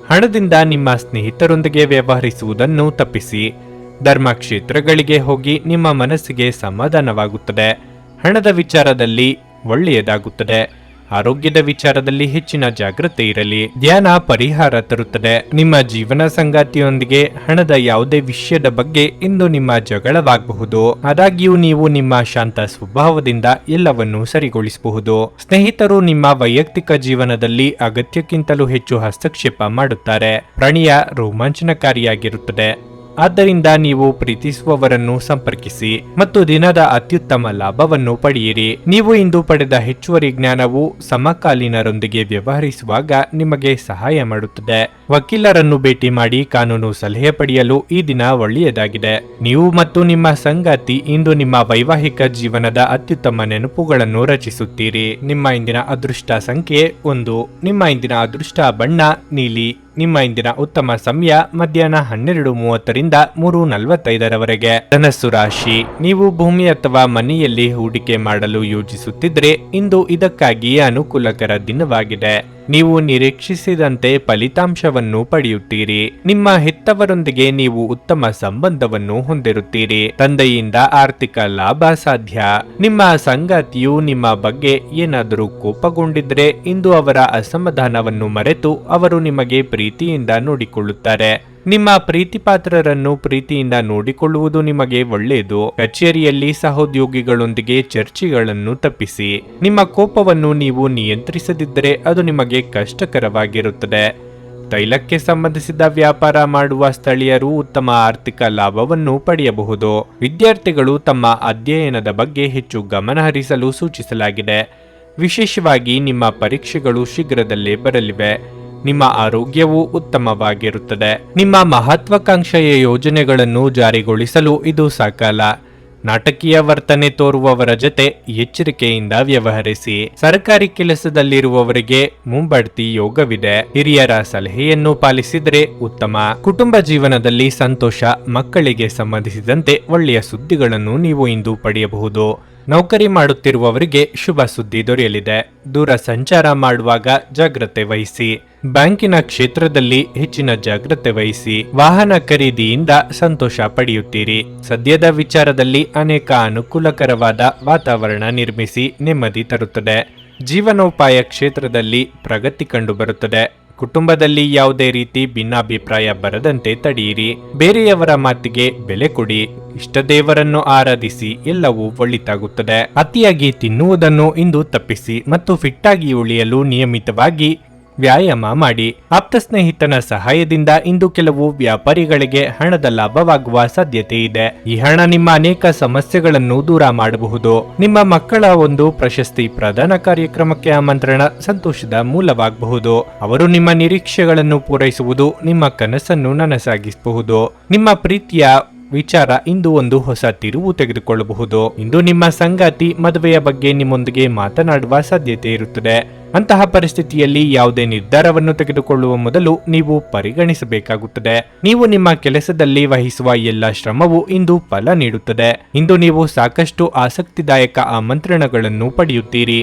ಹಣದಿಂದ ನಿಮ್ಮ ಸ್ನೇಹಿತರೊಂದಿಗೆ ವ್ಯವಹರಿಸುವುದನ್ನು ತಪ್ಪಿಸಿ. ಧರ್ಮಕ್ಷೇತ್ರಗಳಿಗೆ ಹೋಗಿ ನಿಮ್ಮ ಮನಸ್ಸಿಗೆ ಸಮಾಧಾನವಾಗುತ್ತದೆ. ಹಣದ ವಿಚಾರದಲ್ಲಿ ಒಳ್ಳೆಯದಾಗುತ್ತದೆ. ಆರೋಗ್ಯದ ವಿಚಾರದಲ್ಲಿ ಹೆಚ್ಚಿನ ಜಾಗೃತೆ ಇರಲಿ. ಧ್ಯಾನ ಪರಿಹಾರ ತರುತ್ತದೆ. ನಿಮ್ಮ ಜೀವನ ಸಂಗಾತಿಯೊಂದಿಗೆ ಹಣದ ಯಾವುದೇ ವಿಷಯದ ಬಗ್ಗೆ ಇಂದು ನಿಮ್ಮ ಜಗಳವಾಗಬಹುದು. ಆದಾಗ್ಯೂ ನೀವು ನಿಮ್ಮ ಶಾಂತ ಸ್ವಭಾವದಿಂದ ಎಲ್ಲವನ್ನೂ ಸರಿಗೊಳಿಸಬಹುದು. ಸ್ನೇಹಿತರು ನಿಮ್ಮ ವೈಯಕ್ತಿಕ ಜೀವನದಲ್ಲಿ ಅಗತ್ಯಕ್ಕಿಂತಲೂ ಹೆಚ್ಚು ಹಸ್ತಕ್ಷೇಪ ಮಾಡುತ್ತಾರೆ. ಪ್ರಣಯ ರೋಮಾಂಚನಕಾರಿಯಾಗಿರುತ್ತದೆ. ಆದ್ದರಿಂದ ನೀವು ಪ್ರೀತಿಸುವವರನ್ನು ಸಂಪರ್ಕಿಸಿ ಮತ್ತು ದಿನದ ಅತ್ಯುತ್ತಮ ಲಾಭವನ್ನು ಪಡೆಯಿರಿ. ನೀವು ಇಂದು ಪಡೆದ ಹೆಚ್ಚುವರಿ ಜ್ಞಾನವು ಸಮಕಾಲೀನರೊಂದಿಗೆ ವ್ಯವಹರಿಸುವಾಗ ನಿಮಗೆ ಸಹಾಯ ಮಾಡುತ್ತದೆ. ವಕೀಲರನ್ನು ಭೇಟಿ ಮಾಡಿ ಕಾನೂನು ಸಲಹೆ ಪಡೆಯಲು ಈ ದಿನ ಒಳ್ಳೆಯದಾಗಿದೆ. ನೀವು ಮತ್ತು ನಿಮ್ಮ ಸಂಗಾತಿ ಇಂದು ನಿಮ್ಮ ವೈವಾಹಿಕ ಜೀವನದ ಅತ್ಯುತ್ತಮ ನೆನಪುಗಳನ್ನು ರಚಿಸುತ್ತೀರಿ. ನಿಮ್ಮ ಇಂದಿನ ಅದೃಷ್ಟ ಸಂಖ್ಯೆ 1. ನಿಮ್ಮ ಇಂದಿನ ಅದೃಷ್ಟ ಬಣ್ಣ ನೀಲಿ. ನಿಮ್ಮ ಇಂದಿನ ಉತ್ತಮ ಸಮಯ ಮಧ್ಯಾಹ್ನ 12:30ರಿಂದ 3:45ರವರೆಗೆ. ಧನಸ್ಸು ರಾಶಿ. ನೀವು ಭೂಮಿ ಅಥವಾ ಮನೆಯಲ್ಲಿ ಹೂಡಿಕೆ ಮಾಡಲು ಯೋಜಿಸುತ್ತಿದ್ರೆ ಇಂದು ಇದಕ್ಕಾಗಿ ಅನುಕೂಲಕರ ದಿನವಾಗಿದೆ. ನೀವು ನಿರೀಕ್ಷಿಸಿದಂತೆ ಫಲಿತಾಂಶವನ್ನು ಪಡೆಯುತ್ತೀರಿ. ನಿಮ್ಮ ಹೆತ್ತವರೊಂದಿಗೆ ನೀವು ಉತ್ತಮ ಸಂಬಂಧವನ್ನು ಹೊಂದಿರುತ್ತೀರಿ. ತಂದೆಯಿಂದ ಆರ್ಥಿಕ ಲಾಭ ಸಾಧ್ಯ. ನಿಮ್ಮ ಸಂಗಾತಿಯು ನಿಮ್ಮ ಬಗ್ಗೆ ಏನಾದರೂ ಕೋಪಗೊಂಡಿದ್ರೆ ಇಂದು ಅವರ ಅಸಮಾಧಾನವನ್ನು ಮರೆತು ಅವರು ನಿಮಗೆ ಪ್ರೀತಿಯಿಂದ ನೋಡಿಕೊಳ್ಳುತ್ತಾರೆ. ನಿಮ್ಮ ಪ್ರೀತಿಪಾತ್ರರನ್ನು ಪ್ರೀತಿಯಿಂದ ನೋಡಿಕೊಳ್ಳುವುದು ನಿಮಗೆ ಒಳ್ಳೆಯದು. ಕಚೇರಿಯಲ್ಲಿ ಸಹೋದ್ಯೋಗಿಗಳೊಂದಿಗೆ ಚರ್ಚೆಗಳನ್ನು ತಪ್ಪಿಸಿ. ನಿಮ್ಮ ಕೋಪವನ್ನು ನೀವು ನಿಯಂತ್ರಿಸದಿದ್ದರೆ ಅದು ನಿಮಗೆ ಕಷ್ಟಕರವಾಗಿರುತ್ತದೆ. ತೈಲಕ್ಕೆ ಸಂಬಂಧಿಸಿದ ವ್ಯಾಪಾರ ಮಾಡುವ ಸ್ಥಳೀಯರು ಉತ್ತಮ ಆರ್ಥಿಕ ಲಾಭವನ್ನು ಪಡೆಯಬಹುದು. ವಿದ್ಯಾರ್ಥಿಗಳು ತಮ್ಮ ಅಧ್ಯಯನದ ಬಗ್ಗೆ ಹೆಚ್ಚು ಗಮನ ಹರಿಸಲು ಸೂಚಿಸಲಾಗಿದೆ. ವಿಶೇಷವಾಗಿ ನಿಮ್ಮ ಪರೀಕ್ಷೆಗಳು ಶೀಘ್ರದಲ್ಲೇ ಬರಲಿವೆ. ನಿಮ್ಮ ಆರೋಗ್ಯವು ಉತ್ತಮವಾಗಿರುತ್ತದೆ. ನಿಮ್ಮ ಮಹತ್ವಾಕಾಂಕ್ಷೆಯ ಯೋಜನೆಗಳನ್ನು ಜಾರಿಗೊಳಿಸಲು ಇದು ಸಕಾಲ. ನಾಟಕೀಯ ವರ್ತನೆ ತೋರುವವರ ಜೊತೆ ಎಚ್ಚರಿಕೆಯಿಂದ ವ್ಯವಹರಿಸಿ. ಸರ್ಕಾರಿ ಕೆಲಸದಲ್ಲಿರುವವರಿಗೆ ಮುಂಬಡ್ತಿ ಯೋಗವಿದೆ. ಹಿರಿಯರ ಸಲಹೆಯನ್ನು ಪಾಲಿಸಿದರೆ ಉತ್ತಮ. ಕುಟುಂಬ ಜೀವನದಲ್ಲಿ ಸಂತೋಷ. ಮಕ್ಕಳಿಗೆ ಸಂಬಂಧಿಸಿದಂತೆ ಒಳ್ಳೆಯ ಸುದ್ದಿಗಳನ್ನು ನೀವು ಇಂದು ಪಡೆಯಬಹುದು. ನೌಕರಿ ಮಾಡುತ್ತಿರುವವರಿಗೆ ಶುಭ ಸುದ್ದಿ ದೊರೆಯಲಿದೆ. ದೂರ ಸಂಚಾರ ಮಾಡುವಾಗ ಜಾಗ್ರತೆ ವಹಿಸಿ. ಬ್ಯಾಂಕಿನ ಕ್ಷೇತ್ರದಲ್ಲಿ ಹೆಚ್ಚಿನ ಜಾಗ್ರತೆ ವಹಿಸಿ. ವಾಹನ ಖರೀದಿಯಿಂದ ಸಂತೋಷ ಪಡೆಯುತ್ತೀರಿ. ಸದ್ಯದ ವಿಚಾರದಲ್ಲಿ ಅನೇಕ ಅನುಕೂಲಕರವಾದ ವಾತಾವರಣ ನಿರ್ಮಿಸಿ ನೆಮ್ಮದಿ ತರುತ್ತದೆ. ಜೀವನೋಪಾಯ ಕ್ಷೇತ್ರದಲ್ಲಿ ಪ್ರಗತಿ ಕಂಡುಬರುತ್ತದೆ. ಕುಟುಂಬದಲ್ಲಿ ಯಾವುದೇ ರೀತಿ ಭಿನ್ನಾಭಿಪ್ರಾಯ ಬರದಂತೆ ತಡೆಯಿರಿ. ಬೇರೆಯವರ ಮಾತಿಗೆ ಬೆಲೆ ಕೊಡಿ. ಇಷ್ಟ ದೇವರನ್ನು ಆರಾಧಿಸಿ. ಎಲ್ಲವೂ ಒಳಿತಾಗುತ್ತದೆ. ಅತಿಯಾಗಿ ತಿನ್ನುವುದನ್ನು ಇಂದು ತಪ್ಪಿಸಿ ಮತ್ತು ಫಿಟ್ ಆಗಿ ಉಳಿಯಲು ನಿಯಮಿತವಾಗಿ ವ್ಯಾಯಾಮ ಮಾಡಿ. ಆಪ್ತ ಸ್ನೇಹಿತನ ಸಹಾಯದಿಂದ ಇಂದು ಕೆಲವು ವ್ಯಾಪಾರಿಗಳಿಗೆ ಹಣದ ಲಾಭವಾಗುವ ಸಾಧ್ಯತೆ ಇದೆ. ಈ ಹಣ ನಿಮ್ಮ ಅನೇಕ ಸಮಸ್ಯೆಗಳನ್ನು ದೂರ ಮಾಡಬಹುದು. ನಿಮ್ಮ ಮಕ್ಕಳ ಒಂದು ಪ್ರಶಸ್ತಿ ಪ್ರದಾನ ಕಾರ್ಯಕ್ರಮಕ್ಕೆ ಆಮಂತ್ರಣ ಸಂತೋಷದ ಮೂಲವಾಗಬಹುದು. ಅವರು ನಿಮ್ಮ ನಿರೀಕ್ಷೆಗಳನ್ನು ಪೂರೈಸುವುದು ನಿಮ್ಮ ಕನಸನ್ನು ನನಸಾಗಿಸಬಹುದು. ನಿಮ್ಮ ಪ್ರೀತಿಯ ವಿಚಾರ ಇಂದು ಒಂದು ಹೊಸ ತಿರುವು ತೆಗೆದುಕೊಳ್ಳಬಹುದು. ಇಂದು ನಿಮ್ಮ ಸಂಗಾತಿ ಮದುವೆಯ ಬಗ್ಗೆ ನಿಮ್ಮೊಂದಿಗೆ ಮಾತನಾಡುವ ಸಾಧ್ಯತೆ ಇರುತ್ತದೆ. ಅಂತಹ ಪರಿಸ್ಥಿತಿಯಲ್ಲಿ ಯಾವುದೇ ನಿರ್ಧಾರವನ್ನು ತೆಗೆದುಕೊಳ್ಳುವ ಮೊದಲು ನೀವು ಪರಿಗಣಿಸಬೇಕಾಗುತ್ತದೆ. ನೀವು ನಿಮ್ಮ ಕೆಲಸದಲ್ಲಿ ವಹಿಸುವ ಎಲ್ಲ ಶ್ರಮವು ಇಂದು ಫಲ ನೀಡುತ್ತದೆ. ಇಂದು ನೀವು ಸಾಕಷ್ಟು ಆಸಕ್ತಿದಾಯಕ ಆಮಂತ್ರಣಗಳನ್ನು ಪಡೆಯುತ್ತೀರಿ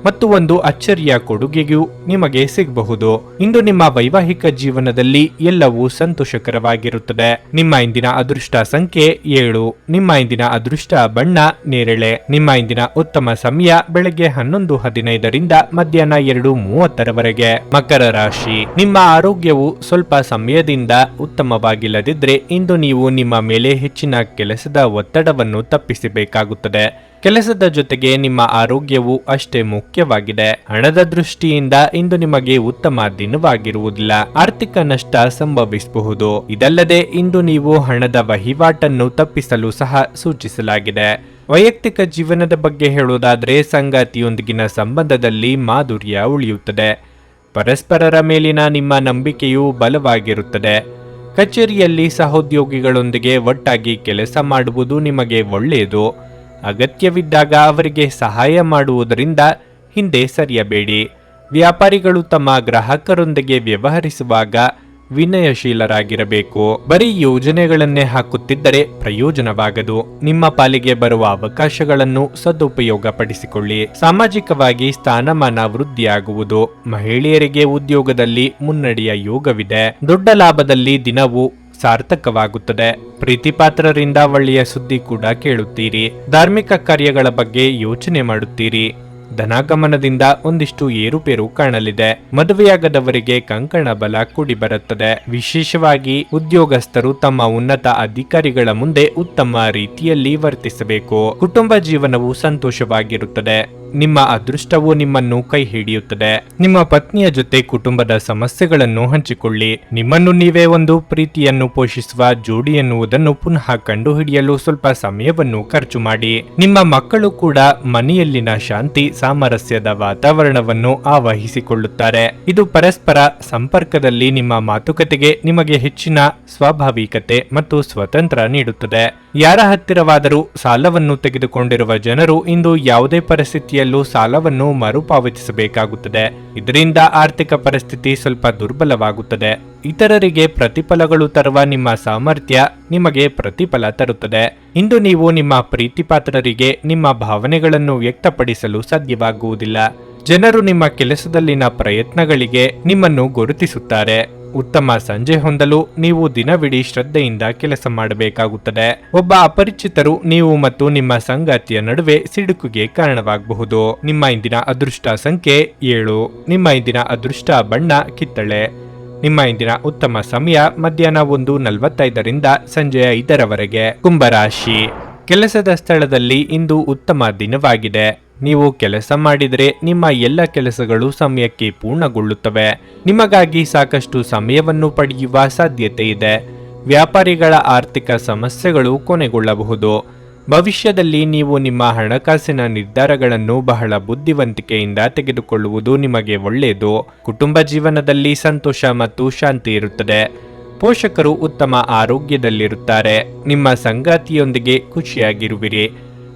ಮತ್ತು ಒಂದು ಅಚ್ಚರಿಯ ಕೊಡುಗೆಯೂ ನಿಮಗೆ ಸಿಗಬಹುದು. ಇಂದು ನಿಮ್ಮ ವೈವಾಹಿಕ ಜೀವನದಲ್ಲಿ ಎಲ್ಲವೂ ಸಂತೋಷಕರವಾಗಿರುತ್ತದೆ. ನಿಮ್ಮ ಇಂದಿನ ಅದೃಷ್ಟ ಸಂಖ್ಯೆ 7. ನಿಮ್ಮ ಇಂದಿನ ಅದೃಷ್ಟ ಬಣ್ಣ ನೇರಳೆ. ನಿಮ್ಮ ಇಂದಿನ ಉತ್ತಮ ಸಮಯ ಬೆಳಗ್ಗೆ 11:15ರಿಂದ ಮಧ್ಯಾಹ್ನ 2:30ರವರೆಗೆ. ಮಕರ ರಾಶಿ. ನಿಮ್ಮ ಆರೋಗ್ಯವು ಸ್ವಲ್ಪ ಸಮಯದಿಂದ ಉತ್ತಮವಾಗಿಲ್ಲದಿದ್ದರೆ ಇಂದು ನೀವು ನಿಮ್ಮ ಮೇಲೆ ಹೆಚ್ಚಿನ ಕೆಲಸದ ಒತ್ತಡವನ್ನು ತಪ್ಪಿಸಬೇಕಾಗುತ್ತದೆ. ಕೆಲಸದ ಜೊತೆಗೆ ನಿಮ್ಮ ಆರೋಗ್ಯವು ಅಷ್ಟೇ ಮುಖ್ಯವಾಗಿದೆ. ಹಣದ ದೃಷ್ಟಿಯಿಂದ ಇಂದು ನಿಮಗೆ ಉತ್ತಮ ದಿನವಾಗಿರುವುದಿಲ್ಲ. ಆರ್ಥಿಕ ನಷ್ಟ ಸಂಭವಿಸಬಹುದು. ಇದಲ್ಲದೆ ಇಂದು ನೀವು ಹಣದ ವಹಿವಾಟನ್ನು ತಪ್ಪಿಸಲು ಸಹ ಸೂಚಿಸಲಾಗಿದೆ. ವೈಯಕ್ತಿಕ ಜೀವನದ ಬಗ್ಗೆ ಹೇಳುವುದಾದರೆ ಸಂಗಾತಿಯೊಂದಿಗಿನ ಸಂಬಂಧದಲ್ಲಿ ಮಾಧುರ್ಯ ಉಳಿಯುತ್ತದೆ. ಪರಸ್ಪರರ ಮೇಲಿನ ನಿಮ್ಮ ನಂಬಿಕೆಯು ಬಲವಾಗಿರುತ್ತದೆ. ಕಚೇರಿಯಲ್ಲಿ ಸಹೋದ್ಯೋಗಿಗಳೊಂದಿಗೆ ಒಟ್ಟಾಗಿ ಕೆಲಸ ಮಾಡುವುದು ನಿಮಗೆ ಒಳ್ಳೆಯದು. ಅಗತ್ಯವಿದ್ದಾಗ ಅವರಿಗೆ ಸಹಾಯ ಮಾಡುವುದರಿಂದ ಹಿಂದೆ ಸರಿಯಬೇಡಿ. ವ್ಯಾಪಾರಿಗಳು ತಮ್ಮ ಗ್ರಾಹಕರೊಂದಿಗೆ ವ್ಯವಹರಿಸುವಾಗ ವಿನಯಶೀಲರಾಗಿರಬೇಕು. ಬರೀ ಯೋಜನೆಗಳನ್ನೇ ಹಾಕುತ್ತಿದ್ದರೆ ಪ್ರಯೋಜನವಾಗದು. ನಿಮ್ಮ ಪಾಲಿಗೆ ಬರುವ ಅವಕಾಶಗಳನ್ನು ಸದುಪಯೋಗಪಡಿಸಿಕೊಳ್ಳಿ. ಸಾಮಾಜಿಕವಾಗಿ ಸ್ಥಾನಮಾನ ವೃದ್ಧಿಯಾಗುವುದು. ಮಹಿಳೆಯರಿಗೆ ಉದ್ಯೋಗದಲ್ಲಿ ಮುನ್ನಡೆಯ ಯೋಗವಿದೆ. ದೊಡ್ಡ ಲಾಭದಲ್ಲಿ ದಿನವೂ ಸಾರ್ಥಕವಾಗುತ್ತದೆ. ಪ್ರೀತಿಪಾತ್ರರಿಂದ ಒಳ್ಳೆಯ ಸುದ್ದಿ ಕೂಡ ಕೇಳುತ್ತೀರಿ. ಧಾರ್ಮಿಕ ಕಾರ್ಯಗಳ ಬಗ್ಗೆ ಯೋಚನೆ ಮಾಡುತ್ತೀರಿ. ಧನಾಗಮನದಿಂದ ಒಂದಿಷ್ಟು ಏರುಪೇರು ಕಾಣಲಿದೆ. ಮದುವೆಯಾಗದವರಿಗೆ ಕಂಕಣ ಬಲ ಕೂಡಿ ಬರುತ್ತದೆ. ವಿಶೇಷವಾಗಿ ಉದ್ಯೋಗಸ್ಥರು ತಮ್ಮ ಉನ್ನತ ಅಧಿಕಾರಿಗಳ ಮುಂದೆ ಉತ್ತಮ ರೀತಿಯಲ್ಲಿ ವರ್ತಿಸಬೇಕು. ಕುಟುಂಬ ಜೀವನವು ಸಂತೋಷವಾಗಿರುತ್ತದೆ. ನಿಮ್ಮ ಅದೃಷ್ಟವು ನಿಮ್ಮನ್ನು ಕೈ ಹಿಡಿಯುತ್ತದೆ. ನಿಮ್ಮ ಪತ್ನಿಯ ಜೊತೆ ಕುಟುಂಬದ ಸಮಸ್ಯೆಗಳನ್ನು ಹಂಚಿಕೊಳ್ಳಿ. ನಿಮ್ಮನ್ನು ನೀವೇ ಒಂದು ಪ್ರೀತಿಯನ್ನು ಪೋಷಿಸುವ ಜೋಡಿ ಎನ್ನುವುದನ್ನು ಪುನಃ ಕಂಡುಹಿಡಿಯಲು ಸ್ವಲ್ಪ ಸಮಯವನ್ನು ಖರ್ಚು ಮಾಡಿ. ನಿಮ್ಮ ಮಕ್ಕಳು ಕೂಡ ಮನೆಯಲ್ಲಿನ ಶಾಂತಿ ಸಾಮರಸ್ಯದ ವಾತಾವರಣವನ್ನು ಆವಹಿಸಿಕೊಳ್ಳುತ್ತಾರೆ. ಇದು ಪರಸ್ಪರ ಸಂಪರ್ಕದಲ್ಲಿ ನಿಮ್ಮ ಮಾತುಕತೆಗೆ ನಿಮಗೆ ಹೆಚ್ಚಿನ ಸ್ವಾಭಾವಿಕತೆ ಮತ್ತು ಸ್ವತಂತ್ರ ನೀಡುತ್ತದೆ. ಯಾರ ಹತ್ತಿರವಾದರೂ ಸಾಲವನ್ನು ತೆಗೆದುಕೊಂಡಿರುವ ಜನರು ಇಂದು ಯಾವುದೇ ಪರಿಸ್ಥಿತಿಯಲ್ಲೂ ಸಾಲವನ್ನು ಮರುಪಾವತಿಸಬೇಕಾಗುತ್ತದೆ. ಇದರಿಂದ ಆರ್ಥಿಕ ಪರಿಸ್ಥಿತಿ ಸ್ವಲ್ಪ ದುರ್ಬಲವಾಗುತ್ತದೆ. ಇತರರಿಗೆ ಪ್ರತಿಫಲಗಳು ತರುವ ನಿಮ್ಮ ಸಾಮರ್ಥ್ಯ ನಿಮಗೆ ಪ್ರತಿಫಲ ತರುತ್ತದೆ. ಇಂದು ನೀವು ನಿಮ್ಮ ಪ್ರೀತಿಪಾತ್ರರಿಗೆ ನಿಮ್ಮ ಭಾವನೆಗಳನ್ನು ವ್ಯಕ್ತಪಡಿಸಲು ಸಾಧ್ಯವಾಗುವುದಿಲ್ಲ. ಜನರು ನಿಮ್ಮ ಕೆಲಸದಲ್ಲಿನ ಪ್ರಯತ್ನಗಳಿಗೆ ನಿಮ್ಮನ್ನು ಗುರುತಿಸುತ್ತಾರೆ. ಉತ್ತಮ ಸಂಜೆ ಹೊಂದಲು ನೀವು ದಿನವಿಡೀ ಶ್ರದ್ಧೆಯಿಂದ ಕೆಲಸ ಮಾಡಬೇಕಾಗುತ್ತದೆ. ಒಬ್ಬ ಅಪರಿಚಿತರು ನೀವು ಮತ್ತು ನಿಮ್ಮ ಸಂಗಾತಿಯ ನಡುವೆ ಸಿಡುಕಿಗೆ ಕಾರಣವಾಗಬಹುದು. ನಿಮ್ಮ ಇಂದಿನ ಅದೃಷ್ಟ ಸಂಖ್ಯೆ 7. ನಿಮ್ಮ ಇಂದಿನ ಅದೃಷ್ಟ ಬಣ್ಣ ಕಿತ್ತಳೆ. ನಿಮ್ಮ ಇಂದಿನ ಉತ್ತಮ ಸಮಯ ಮಧ್ಯಾಹ್ನ 1:45ರಿಂದ ಸಂಜೆ 5ರವರೆಗೆ. ಕುಂಭರಾಶಿ. ಕೆಲಸದ ಸ್ಥಳದಲ್ಲಿ ಇಂದು ಉತ್ತಮ ದಿನವಾಗಿದೆ. ನೀವು ಕೆಲಸ ಮಾಡಿದರೆ ನಿಮ್ಮ ಎಲ್ಲ ಕೆಲಸಗಳು ಸಮಯಕ್ಕೆ ಪೂರ್ಣಗೊಳ್ಳುತ್ತವೆ. ನಿಮಗಾಗಿ ಸಾಕಷ್ಟು ಸಮಯವನ್ನು ಪಡೆಯುವ ಸಾಧ್ಯತೆ ಇದೆ. ವ್ಯಾಪಾರಿಗಳ ಆರ್ಥಿಕ ಸಮಸ್ಯೆಗಳು ಕೊನೆಗೊಳ್ಳಬಹುದು. ಭವಿಷ್ಯದಲ್ಲಿ ನೀವು ನಿಮ್ಮ ಹಣಕಾಸಿನ ನಿರ್ಧಾರಗಳನ್ನು ಬಹಳ ಬುದ್ಧಿವಂತಿಕೆಯಿಂದ ತೆಗೆದುಕೊಳ್ಳುವುದು ನಿಮಗೆ ಒಳ್ಳೆಯದು. ಕುಟುಂಬ ಜೀವನದಲ್ಲಿ ಸಂತೋಷ ಮತ್ತು ಶಾಂತಿ ಇರುತ್ತದೆ. ಪೋಷಕರು ಉತ್ತಮ ಆರೋಗ್ಯದಲ್ಲಿರುತ್ತಾರೆ. ನಿಮ್ಮ ಸಂಗಾತಿಯೊಂದಿಗೆ ಖುಷಿಯಾಗಿರುವಿರಿ.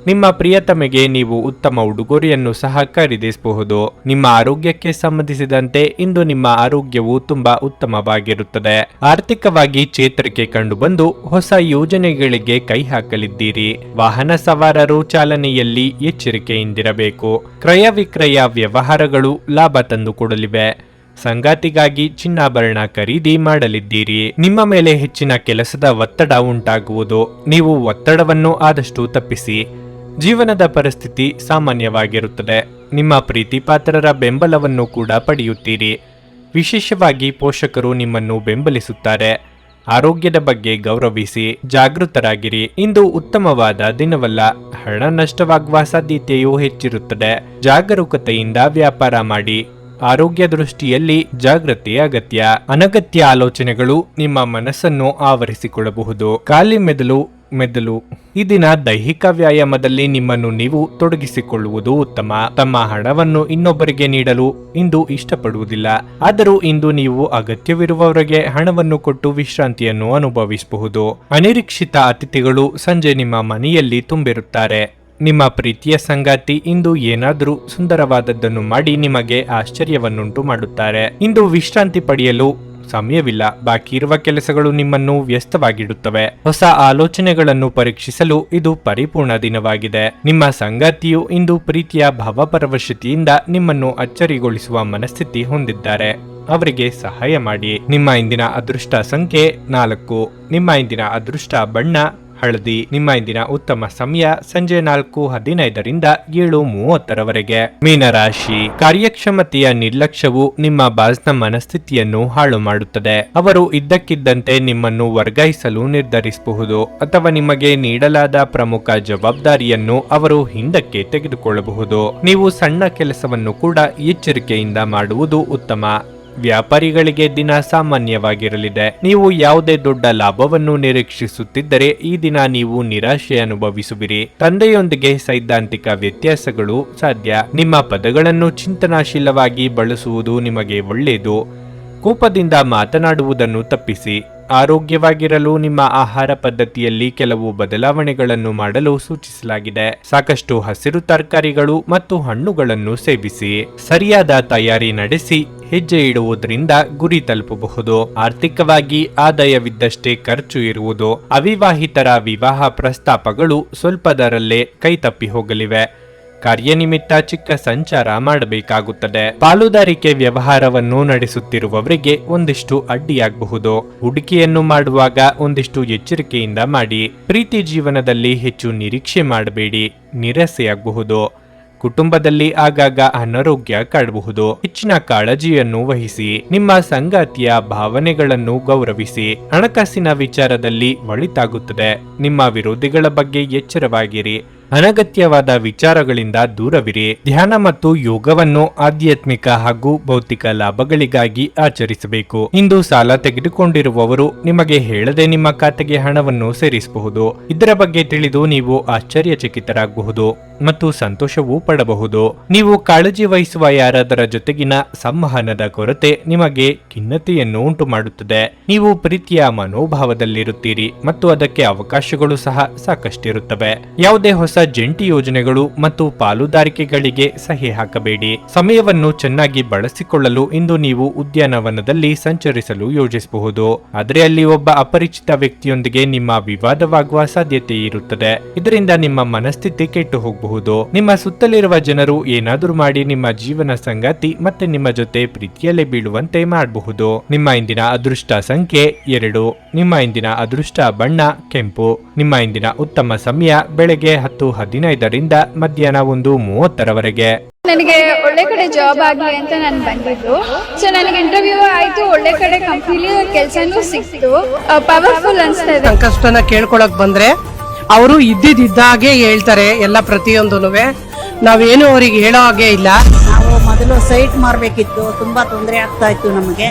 ನಿಮ್ಮ ಪ್ರಿಯತಮೆಗೆ ನೀವು ಉತ್ತಮ ಉಡುಗೊರೆಯನ್ನು ಸಹ ಖರೀದಿಸಬಹುದು. ನಿಮ್ಮ ಆರೋಗ್ಯಕ್ಕೆ ಸಂಬಂಧಿಸಿದಂತೆ ಇಂದು ನಿಮ್ಮ ಆರೋಗ್ಯವು ತುಂಬಾ ಉತ್ತಮವಾಗಿರುತ್ತದೆ. ಆರ್ಥಿಕವಾಗಿ ಚೇತರಿಕೆ ಕಂಡುಬಂದು ಹೊಸ ಯೋಜನೆಗಳಿಗೆ ಕೈ ಹಾಕಲಿದ್ದೀರಿ. ವಾಹನ ಸವಾರರು ಚಾಲನೆಯಲ್ಲಿ ಎಚ್ಚರಿಕೆಯಿಂದಿರಬೇಕು. ಕ್ರಯ ವಿಕ್ರಯ ವ್ಯವಹಾರಗಳು ಲಾಭ ತಂದುಕೊಡಲಿವೆ. ಸಂಗಾತಿಗಾಗಿ ಚಿನ್ನಾಭರಣ ಖರೀದಿ ಮಾಡಲಿದ್ದೀರಿ. ನಿಮ್ಮ ಮೇಲೆ ಹೆಚ್ಚಿನ ಕೆಲಸದ ಒತ್ತಡ ಉಂಟಾಗುವುದು. ನೀವು ಒತ್ತಡವನ್ನು ಆದಷ್ಟು ತಪ್ಪಿಸಿ. ಜೀವನದ ಪರಿಸ್ಥಿತಿ ಸಾಮಾನ್ಯವಾಗಿರುತ್ತದೆ. ನಿಮ್ಮ ಪ್ರೀತಿಪಾತ್ರರ ಬೆಂಬಲವನ್ನು ಕೂಡ ಪಡೆಯುತ್ತೀರಿ. ವಿಶೇಷವಾಗಿ ಪೋಷಕರು ನಿಮ್ಮನ್ನು ಬೆಂಬಲಿಸುತ್ತಾರೆ. ಆರೋಗ್ಯದ ಬಗ್ಗೆ ಗೌರವಿಸಿ. ಜಾಗೃತರಾಗಿರಿ. ಇಂದು ಉತ್ತಮವಾದ ದಿನವಲ್ಲ. ಹಣ ನಷ್ಟವಾಗುವ ಸಾಧ್ಯತೆಯೂ ಹೆಚ್ಚಿರುತ್ತದೆ. ಜಾಗರೂಕತೆಯಿಂದ ವ್ಯಾಪಾರ ಮಾಡಿ. ಆರೋಗ್ಯ ದೃಷ್ಟಿಯಲ್ಲಿ ಜಾಗೃತಿ ಅಗತ್ಯ. ಅನಗತ್ಯ ಆಲೋಚನೆಗಳು ನಿಮ್ಮ ಮನಸ್ಸನ್ನು ಆವರಿಸಿಕೊಳ್ಳಬಹುದು. ಖಾಲಿ ಮೆದುಳು ಈ ದಿನ ದೈಹಿಕ ವ್ಯಾಯಾಮದಲ್ಲಿ ನಿಮ್ಮನ್ನು ನೀವು ತೊಡಗಿಸಿಕೊಳ್ಳುವುದು ಉತ್ತಮ. ತಮ್ಮ ಹಣವನ್ನು ಇನ್ನೊಬ್ಬರಿಗೆ ನೀಡಲು ಇಂದು ಇಷ್ಟಪಡುವುದಿಲ್ಲ. ಆದರೂ ಇಂದು ನೀವು ಅಗತ್ಯವಿರುವವರಿಗೆ ಹಣವನ್ನು ಕೊಟ್ಟು ವಿಶ್ರಾಂತಿಯನ್ನು ಅನುಭವಿಸಬಹುದು. ಅನಿರೀಕ್ಷಿತ ಅತಿಥಿಗಳು ಸಂಜೆ ನಿಮ್ಮ ಮನೆಯಲ್ಲಿ ತುಂಬಿರುತ್ತಾರೆ. ನಿಮ್ಮ ಪ್ರೀತಿಯ ಸಂಗಾತಿ ಇಂದು ಏನಾದರೂ ಸುಂದರವಾದದ್ದನ್ನು ಮಾಡಿ ನಿಮಗೆ ಆಶ್ಚರ್ಯವನ್ನುಂಟು ಮಾಡುತ್ತಾರೆ. ಇಂದು ವಿಶ್ರಾಂತಿ ಪಡೆಯಲು ಸಮಯವಿಲ್ಲ. ಬಾಕಿ ಇರುವ ಕೆಲಸಗಳು ನಿಮ್ಮನ್ನು ವ್ಯಸ್ತವಾಗಿಡುತ್ತವೆ. ಹೊಸ ಆಲೋಚನೆಗಳನ್ನು ಪರೀಕ್ಷಿಸಲು ಇದು ಪರಿಪೂರ್ಣ ದಿನವಾಗಿದೆ. ನಿಮ್ಮ ಸಂಗಾತಿಯು ಇಂದು ಪ್ರೀತಿಯ ಭಾವಪರವಶತೆಯಿಂದ ನಿಮ್ಮನ್ನು ಅಚ್ಚರಿಗೊಳಿಸುವ ಮನಸ್ಥಿತಿ ಹೊಂದಿದ್ದಾರೆ. ಅವರಿಗೆ ಸಹಾಯ ಮಾಡಿ. ನಿಮ್ಮ ಇಂದಿನ ಅದೃಷ್ಟ ಸಂಖ್ಯೆ 4. ನಿಮ್ಮ ಇಂದಿನ ಅದೃಷ್ಟ ಬಣ್ಣ ಹಳದಿ. ನಿಮ್ಮ ಇಂದಿನ ಉತ್ತಮ ಸಮಯ ಸಂಜೆ 4:15ರಿಂದ 7:30ರವರೆಗೆ. ಮೀನರಾಶಿ. ಕಾರ್ಯಕ್ಷಮತೆಯ ನಿರ್ಲಕ್ಷ್ಯವು ನಿಮ್ಮ ಬಾಸ್ನ ಮನಸ್ಥಿತಿಯನ್ನು ಹಾಳು ಮಾಡುತ್ತದೆ. ಅವರು ಇದ್ದಕ್ಕಿದ್ದಂತೆ ನಿಮ್ಮನ್ನು ವರ್ಗಾಯಿಸಲು ನಿರ್ಧರಿಸಬಹುದು ಅಥವಾ ನಿಮಗೆ ನೀಡಲಾದ ಪ್ರಮುಖ ಜವಾಬ್ದಾರಿಯನ್ನು ಅವರು ಹಿಂದಕ್ಕೆ ತೆಗೆದುಕೊಳ್ಳಬಹುದು. ನೀವು ಸಣ್ಣ ಕೆಲಸವನ್ನು ಕೂಡ ಎಚ್ಚರಿಕೆಯಿಂದ ಮಾಡುವುದು ಉತ್ತಮ. ವ್ಯಾಪಾರಿಗಳಿಗೆ ದಿನ ಸಾಮಾನ್ಯವಾಗಿರಲಿದೆ. ನೀವು ಯಾವುದೇ ದೊಡ್ಡ ಲಾಭವನ್ನು ನಿರೀಕ್ಷಿಸುತ್ತಿದ್ದರೆ ಈ ದಿನ ನೀವು ನಿರಾಶೆ ಅನುಭವಿಸುವಿರಿ. ತಂದೆಯೊಂದಿಗೆ ಸೈದ್ಧಾಂತಿಕ ವ್ಯತ್ಯಾಸಗಳು ಸಾಧ್ಯ. ನಿಮ್ಮ ಪದಗಳನ್ನು ಚಿಂತನಾಶೀಲವಾಗಿ ಬಳಸುವುದು ನಿಮಗೆ ಒಳ್ಳೆಯದು. ಕೋಪದಿಂದ ಮಾತನಾಡುವುದನ್ನು ತಪ್ಪಿಸಿ. ಆರೋಗ್ಯವಾಗಿರಲು ನಿಮ್ಮ ಆಹಾರ ಪದ್ಧತಿಯಲ್ಲಿ ಕೆಲವು ಬದಲಾವಣೆಗಳನ್ನು ಮಾಡಲು ಸೂಚಿಸಲಾಗಿದೆ. ಸಾಕಷ್ಟು ಹಸಿರು ತರಕಾರಿಗಳು ಮತ್ತು ಹಣ್ಣುಗಳನ್ನು ಸೇವಿಸಿ. ಸರಿಯಾದ ತಯಾರಿ ನಡೆಸಿ ಹೆಜ್ಜೆ ಇಡುವುದರಿಂದ ಗುರಿ ತಲುಪಬಹುದು. ಆರ್ಥಿಕವಾಗಿ ಆದಾಯವಿದ್ದಷ್ಟೇ ಖರ್ಚು ಇರುವುದು. ಅವಿವಾಹಿತರ ವಿವಾಹ ಪ್ರಸ್ತಾಪಗಳು ಸ್ವಲ್ಪದರಲ್ಲೇ ಕೈತಪ್ಪಿ ಹೋಗಲಿವೆ. ಕಾರ್ಯನಿಮಿತ್ತ ಚಿಕ್ಕ ಸಂಚಾರ ಮಾಡಬೇಕಾಗುತ್ತದೆ. ಪಾಲುದಾರಿಕೆ ವ್ಯವಹಾರವನ್ನು ನಡೆಸುತ್ತಿರುವವರಿಗೆ ಒಂದಿಷ್ಟು ಅಡ್ಡಿಯಾಗಬಹುದು. ಹೂಡಿಕೆಯನ್ನು ಮಾಡುವಾಗ ಒಂದಿಷ್ಟು ಎಚ್ಚರಿಕೆಯಿಂದ ಮಾಡಿ. ಪ್ರೀತಿ ಜೀವನದಲ್ಲಿ ಹೆಚ್ಚು ನಿರೀಕ್ಷೆ ಮಾಡಬೇಡಿ, ನಿರಾಸೆಯಾಗಬಹುದು. ಕುಟುಂಬದಲ್ಲಿ ಆಗಾಗ ಅನಾರೋಗ್ಯ ಕಾಡಬಹುದು. ಹೆಚ್ಚಿನ ಕಾಳಜಿಯನ್ನು ವಹಿಸಿ. ನಿಮ್ಮ ಸಂಗಾತಿಯ ಭಾವನೆಗಳನ್ನು ಗೌರವಿಸಿ. ಹಣಕಾಸಿನ ವಿಚಾರದಲ್ಲಿ ಒಳಿತಾಗುತ್ತದೆ. ನಿಮ್ಮ ವಿರೋಧಿಗಳ ಬಗ್ಗೆ ಎಚ್ಚರವಾಗಿರಿ. ಅನಗತ್ಯವಾದ ವಿಚಾರಗಳಿಂದ ದೂರವಿರಿ. ಧ್ಯಾನ ಮತ್ತು ಯೋಗವನ್ನು ಆಧ್ಯಾತ್ಮಿಕ ಹಾಗೂ ಭೌತಿಕ ಲಾಭಗಳಿಗಾಗಿ ಆಚರಿಸಬೇಕು. ಇಂದು ಸಾಲ ತೆಗೆದುಕೊಂಡಿರುವವರು ನಿಮಗೆ ಹೇಳದೆ ನಿಮ್ಮ ಖಾತೆಗೆ ಹಣವನ್ನು ಸೇರಿಸಬಹುದು. ಇದರ ಬಗ್ಗೆ ತಿಳಿದು ನೀವು ಆಶ್ಚರ್ಯಚಕಿತರಾಗಬಹುದು ಮತ್ತು ಸಂತೋಷವೂ ಪಡಬಹುದು. ನೀವು ಕಾಳಜಿ ವಹಿಸುವ ಯಾರಾದರ ಜೊತೆಗಿನ ಸಂವಹನದ ಕೊರತೆ ನಿಮಗೆ ಖಿನ್ನತೆಯನ್ನು ಉಂಟು ಮಾಡುತ್ತದೆ. ನೀವು ಪ್ರೀತಿಯ ಮನೋಭಾವದಲ್ಲಿರುತ್ತೀರಿ ಮತ್ತು ಅದಕ್ಕೆ ಅವಕಾಶಗಳು ಸಹ ಸಾಕಷ್ಟಿರುತ್ತವೆ. ಯಾವುದೇ ಹೊಸ ಜಂಟಿ ಯೋಜನೆಗಳು ಮತ್ತು ಪಾಲುದಾರಿಕೆಗಳಿಗೆ ಸಹಿ ಹಾಕಬೇಡಿ. ಸಮಯವನ್ನು ಚೆನ್ನಾಗಿ ಬಳಸಿಕೊಳ್ಳಲು ಇಂದು ನೀವು ಉದ್ಯಾನವನದಲ್ಲಿ ಸಂಚರಿಸಲು ಯೋಜಿಸಬಹುದು. ಆದರೆ ಅಲ್ಲಿ ಒಬ್ಬ ಅಪರಿಚಿತ ವ್ಯಕ್ತಿಯೊಂದಿಗೆ ನಿಮ್ಮ ವಿವಾದವಾಗುವ ಸಾಧ್ಯತೆ ಇರುತ್ತದೆ. ಇದರಿಂದ ನಿಮ್ಮ ಮನಸ್ಥಿತಿ ಕೆಟ್ಟು ಹೋಗಬಹುದು. ನಿಮ್ಮ ಸುತ್ತಲಿರುವ ಜನರು ಏನಾದರೂ ಮಾಡಿ ನಿಮ್ಮ ಜೀವನ ಸಂಗಾತಿ ಮತ್ತೆ ನಿಮ್ಮ ಜೊತೆ ಪ್ರೀತಿಯಲ್ಲೇ ಬೀಳುವಂತೆ ಮಾಡಬಹುದು. ನಿಮ್ಮ ಇಂದಿನ ಅದೃಷ್ಟ ಸಂಖ್ಯೆ 2. ನಿಮ್ಮ ಇಂದಿನ ಅದೃಷ್ಟ ಬಣ್ಣ ಕೆಂಪು. ನಿಮ್ಮ ಇಂದಿನ ಉತ್ತಮ ಸಮಯ ಬೆಳಗ್ಗೆ 10:15 ಮಧ್ಯಾಹ್ನ 1:30 ನನಗೆ ಒಳ್ಳೆ ಕಡೆ ಜಾಬ್ ಆಗಲಿ ಅಂತ ನಾನು ಬಂದಿದ್ದು. ಸೊ ನನಗೆ ಇಂಟರ್ವ್ಯೂ ಆಯ್ತು, ಒಳ್ಳೆ ಕಡೆ ಕಂಪ್ನಿಲಿ ಕೆಲಸನೂ ಸಿಕ್ತು. ಪವರ್ಫುಲ್ ಅನ್ಸ್ತಾ ಇದೆ. ಸಂಕಷ್ಟನ ಕೇಳ್ಕೊಳಕ್ ಬಂದ್ರೆ ಅವರು ಇದ್ದಿದ್ದಾಗೆ ಹೇಳ್ತಾರೆ ಎಲ್ಲ ಪ್ರತಿಯೊಂದೂನುವೆ. ನಾವೇನು ಅವ್ರಿಗೆ ಹೇಳೋ ಹಾಗೆ ಇಲ್ಲ. ನಾವು ಮೊದಲು ಸೈಟ್ ಮಾರ್ಬೇಕಿತ್ತು, ತುಂಬಾ ತೊಂದರೆ ಆಗ್ತಾ ಇತ್ತು ನಮಗೆ.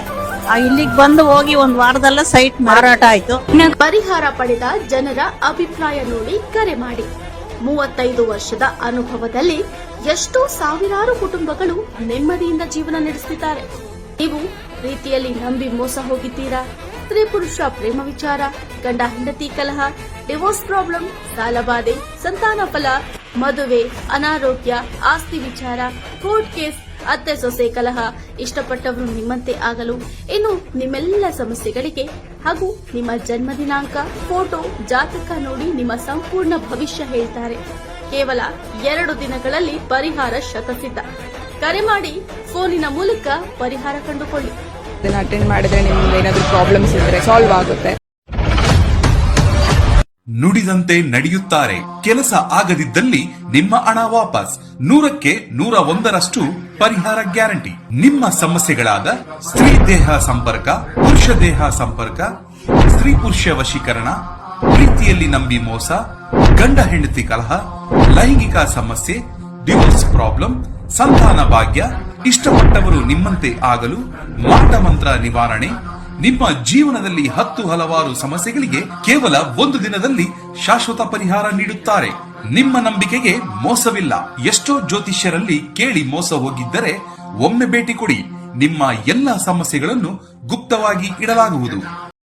ಇಲ್ಲಿಗೆ ಬಂದು ಹೋಗಿ ಒಂದು ವಾರದಲ್ಲ ಸೈಟ್ ಮಾರಾಟ ಆಯ್ತು. ಪರಿಹಾರ ಪಡೆದ ಜನರ ಅಭಿಪ್ರಾಯ ನೋಡಿ ಕರೆ ಮಾಡಿ. 35 ವರ್ಷದ ಅನುಭವದಲ್ಲಿ ಎಷ್ಟೋ ಸಾವಿರಾರು ಕುಟುಂಬಗಳು ನೆಮ್ಮದಿಯಿಂದ ಜೀವನ ನಡೆಸುತ್ತಿದ್ದಾರೆ. ನೀವು ಪ್ರೀತಿಯಲ್ಲಿ ನಂಬಿ ಮೋಸ ಹೋಗಿದ್ದೀರಾ? ಸ್ತ್ರೀ ಪುರುಷ ಪ್ರೇಮ ವಿಚಾರ, ಗಂಡ ಹೆಂಡತಿ ಕಲಹ, ಡಿವೋರ್ಸ್ ಪ್ರಾಬ್ಲಮ್, ಸಾಲಬಾಧೆ, ಸಂತಾನ ಫಲ, ಮದುವೆ, ಅನಾರೋಗ್ಯ, ಆಸ್ತಿ ವಿಚಾರ, ಕೋರ್ಟ್ ಕೇಸ್, ಅತ್ತೆ ಸೊಸೆ ಕಲಹ, ಇಷ್ಟಪಟ್ಟವರು ನಿಮ್ಮಂತೆ ಆಗಲು, ಇನ್ನು ನಿಮ್ಮೆಲ್ಲ ಸಮಸ್ಯೆಗಳಿಗೆ ಹಾಗೂ ನಿಮ್ಮ ಜನ್ಮ ದಿನಾಂಕ, ಫೋಟೋ, ಜಾತಕ ನೋಡಿ ನಿಮ್ಮ ಸಂಪೂರ್ಣ ಭವಿಷ್ಯ ಹೇಳ್ತಾರೆ. ಕೇವಲ 2 ದಿನಗಳಲ್ಲಿ ಪರಿಹಾರ ಶತಸಿದ್ಧ. ಕರೆ ಮಾಡಿ ಫೋನಿನ ಮೂಲಕ ಪರಿಹಾರ ಕಂಡುಕೊಳ್ಳಿ. ಅಟೆಂಡ್ ಮಾಡಿದ್ರೆ ನಿಮ್ಗೆ ಏನಾದರೂ ಪ್ರಾಬ್ಲಮ್ಸ್ ಇದ್ರೆ ಸಾಲ್ವ್ ಆಗುತ್ತೆ. ನುಡಿದಂತೆ ನಡೆಯುತ್ತಾರೆ. ಕೆಲಸ ಆಗದಿದ್ದಲ್ಲಿ ನಿಮ್ಮ ಹಣ ವಾಪಸ್. 100ಕ್ಕೆ 101ರಷ್ಟು ಪರಿಹಾರ ಗ್ಯಾರಂಟಿ. ನಿಮ್ಮ ಸಮಸ್ಯೆಗಳಾದ ಸ್ತ್ರೀ ದೇಹ ಸಂಪರ್ಕ, ಪುರುಷ ದೇಹ ಸಂಪರ್ಕ, ಸ್ತ್ರೀ ಪುರುಷ ವಶೀಕರಣ, ಪ್ರೀತಿಯಲ್ಲಿ ನಂಬಿ ಮೋಸ, ಗಂಡ ಹೆಂಡತಿ ಕಲಹ, ಲೈಂಗಿಕ ಸಮಸ್ಯೆ, ಡಿವೋರ್ಸ್ ಪ್ರಾಬ್ಲಮ್, ಸಂತಾನ ಭಾಗ್ಯ, ಇಷ್ಟಪಟ್ಟವರು ನಿಮ್ಮಂತೆ ಆಗಲು, ಮಾಟ ಮಂತ್ರ ನಿವಾರಣೆ, ನಿಮ್ಮ ಜೀವನದಲ್ಲಿ 10 ಹಲವಾರು ಸಮಸ್ಯೆಗಳಿಗೆ ಕೇವಲ 1 ದಿನದಲ್ಲಿ ಶಾಶ್ವತ ಪರಿಹಾರ ನೀಡುತ್ತಾರೆ. ನಿಮ್ಮ ನಂಬಿಕೆಗೆ ಮೋಸವಿಲ್ಲ. ಎಷ್ಟೋ ಜ್ಯೋತಿಷ್ಯರಲ್ಲಿ ಕೇಳಿ ಮೋಸ ಹೋಗಿದ್ದರೆ ಒಮ್ಮೆ ಭೇಟಿ ಕೊಡಿ. ನಿಮ್ಮ ಎಲ್ಲ ಸಮಸ್ಯೆಗಳನ್ನು ಗುಪ್ತವಾಗಿ ಇಡಲಾಗುವುದು.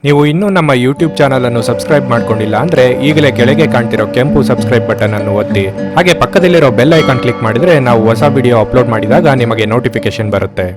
ನೀವು ಇನ್ನೂ ನಮ್ಮ ಯೂಟ್ಯೂಬ್ ಚಾನಲ್ ಅನ್ನು ಸಬ್ಸ್ಕ್ರೈಬ್ ಮಾಡ್ಕೊಂಡಿಲ್ಲ ಅಂದ್ರೆ ಈಗಲೇ ಕೆಳಗೆ ಕಾಣ್ತಿರೋ ಕೆಂಪು ಸಬ್ಸ್ಕ್ರೈಬ್ ಬಟನ್ ಅನ್ನು ಒತ್ತಿ. ಹಾಗೆ ಪಕ್ಕದಲ್ಲಿರೋ ಬೆಲ್ ಐಕಾನ್ ಕ್ಲಿಕ್ ಮಾಡಿದ್ರೆ ನಾವು ಹೊಸ ವಿಡಿಯೋ ಅಪ್ಲೋಡ್ ಮಾಡಿದಾಗ ನಿಮಗೆ ನೋಟಿಫಿಕೇಶನ್ ಬರುತ್ತೆ.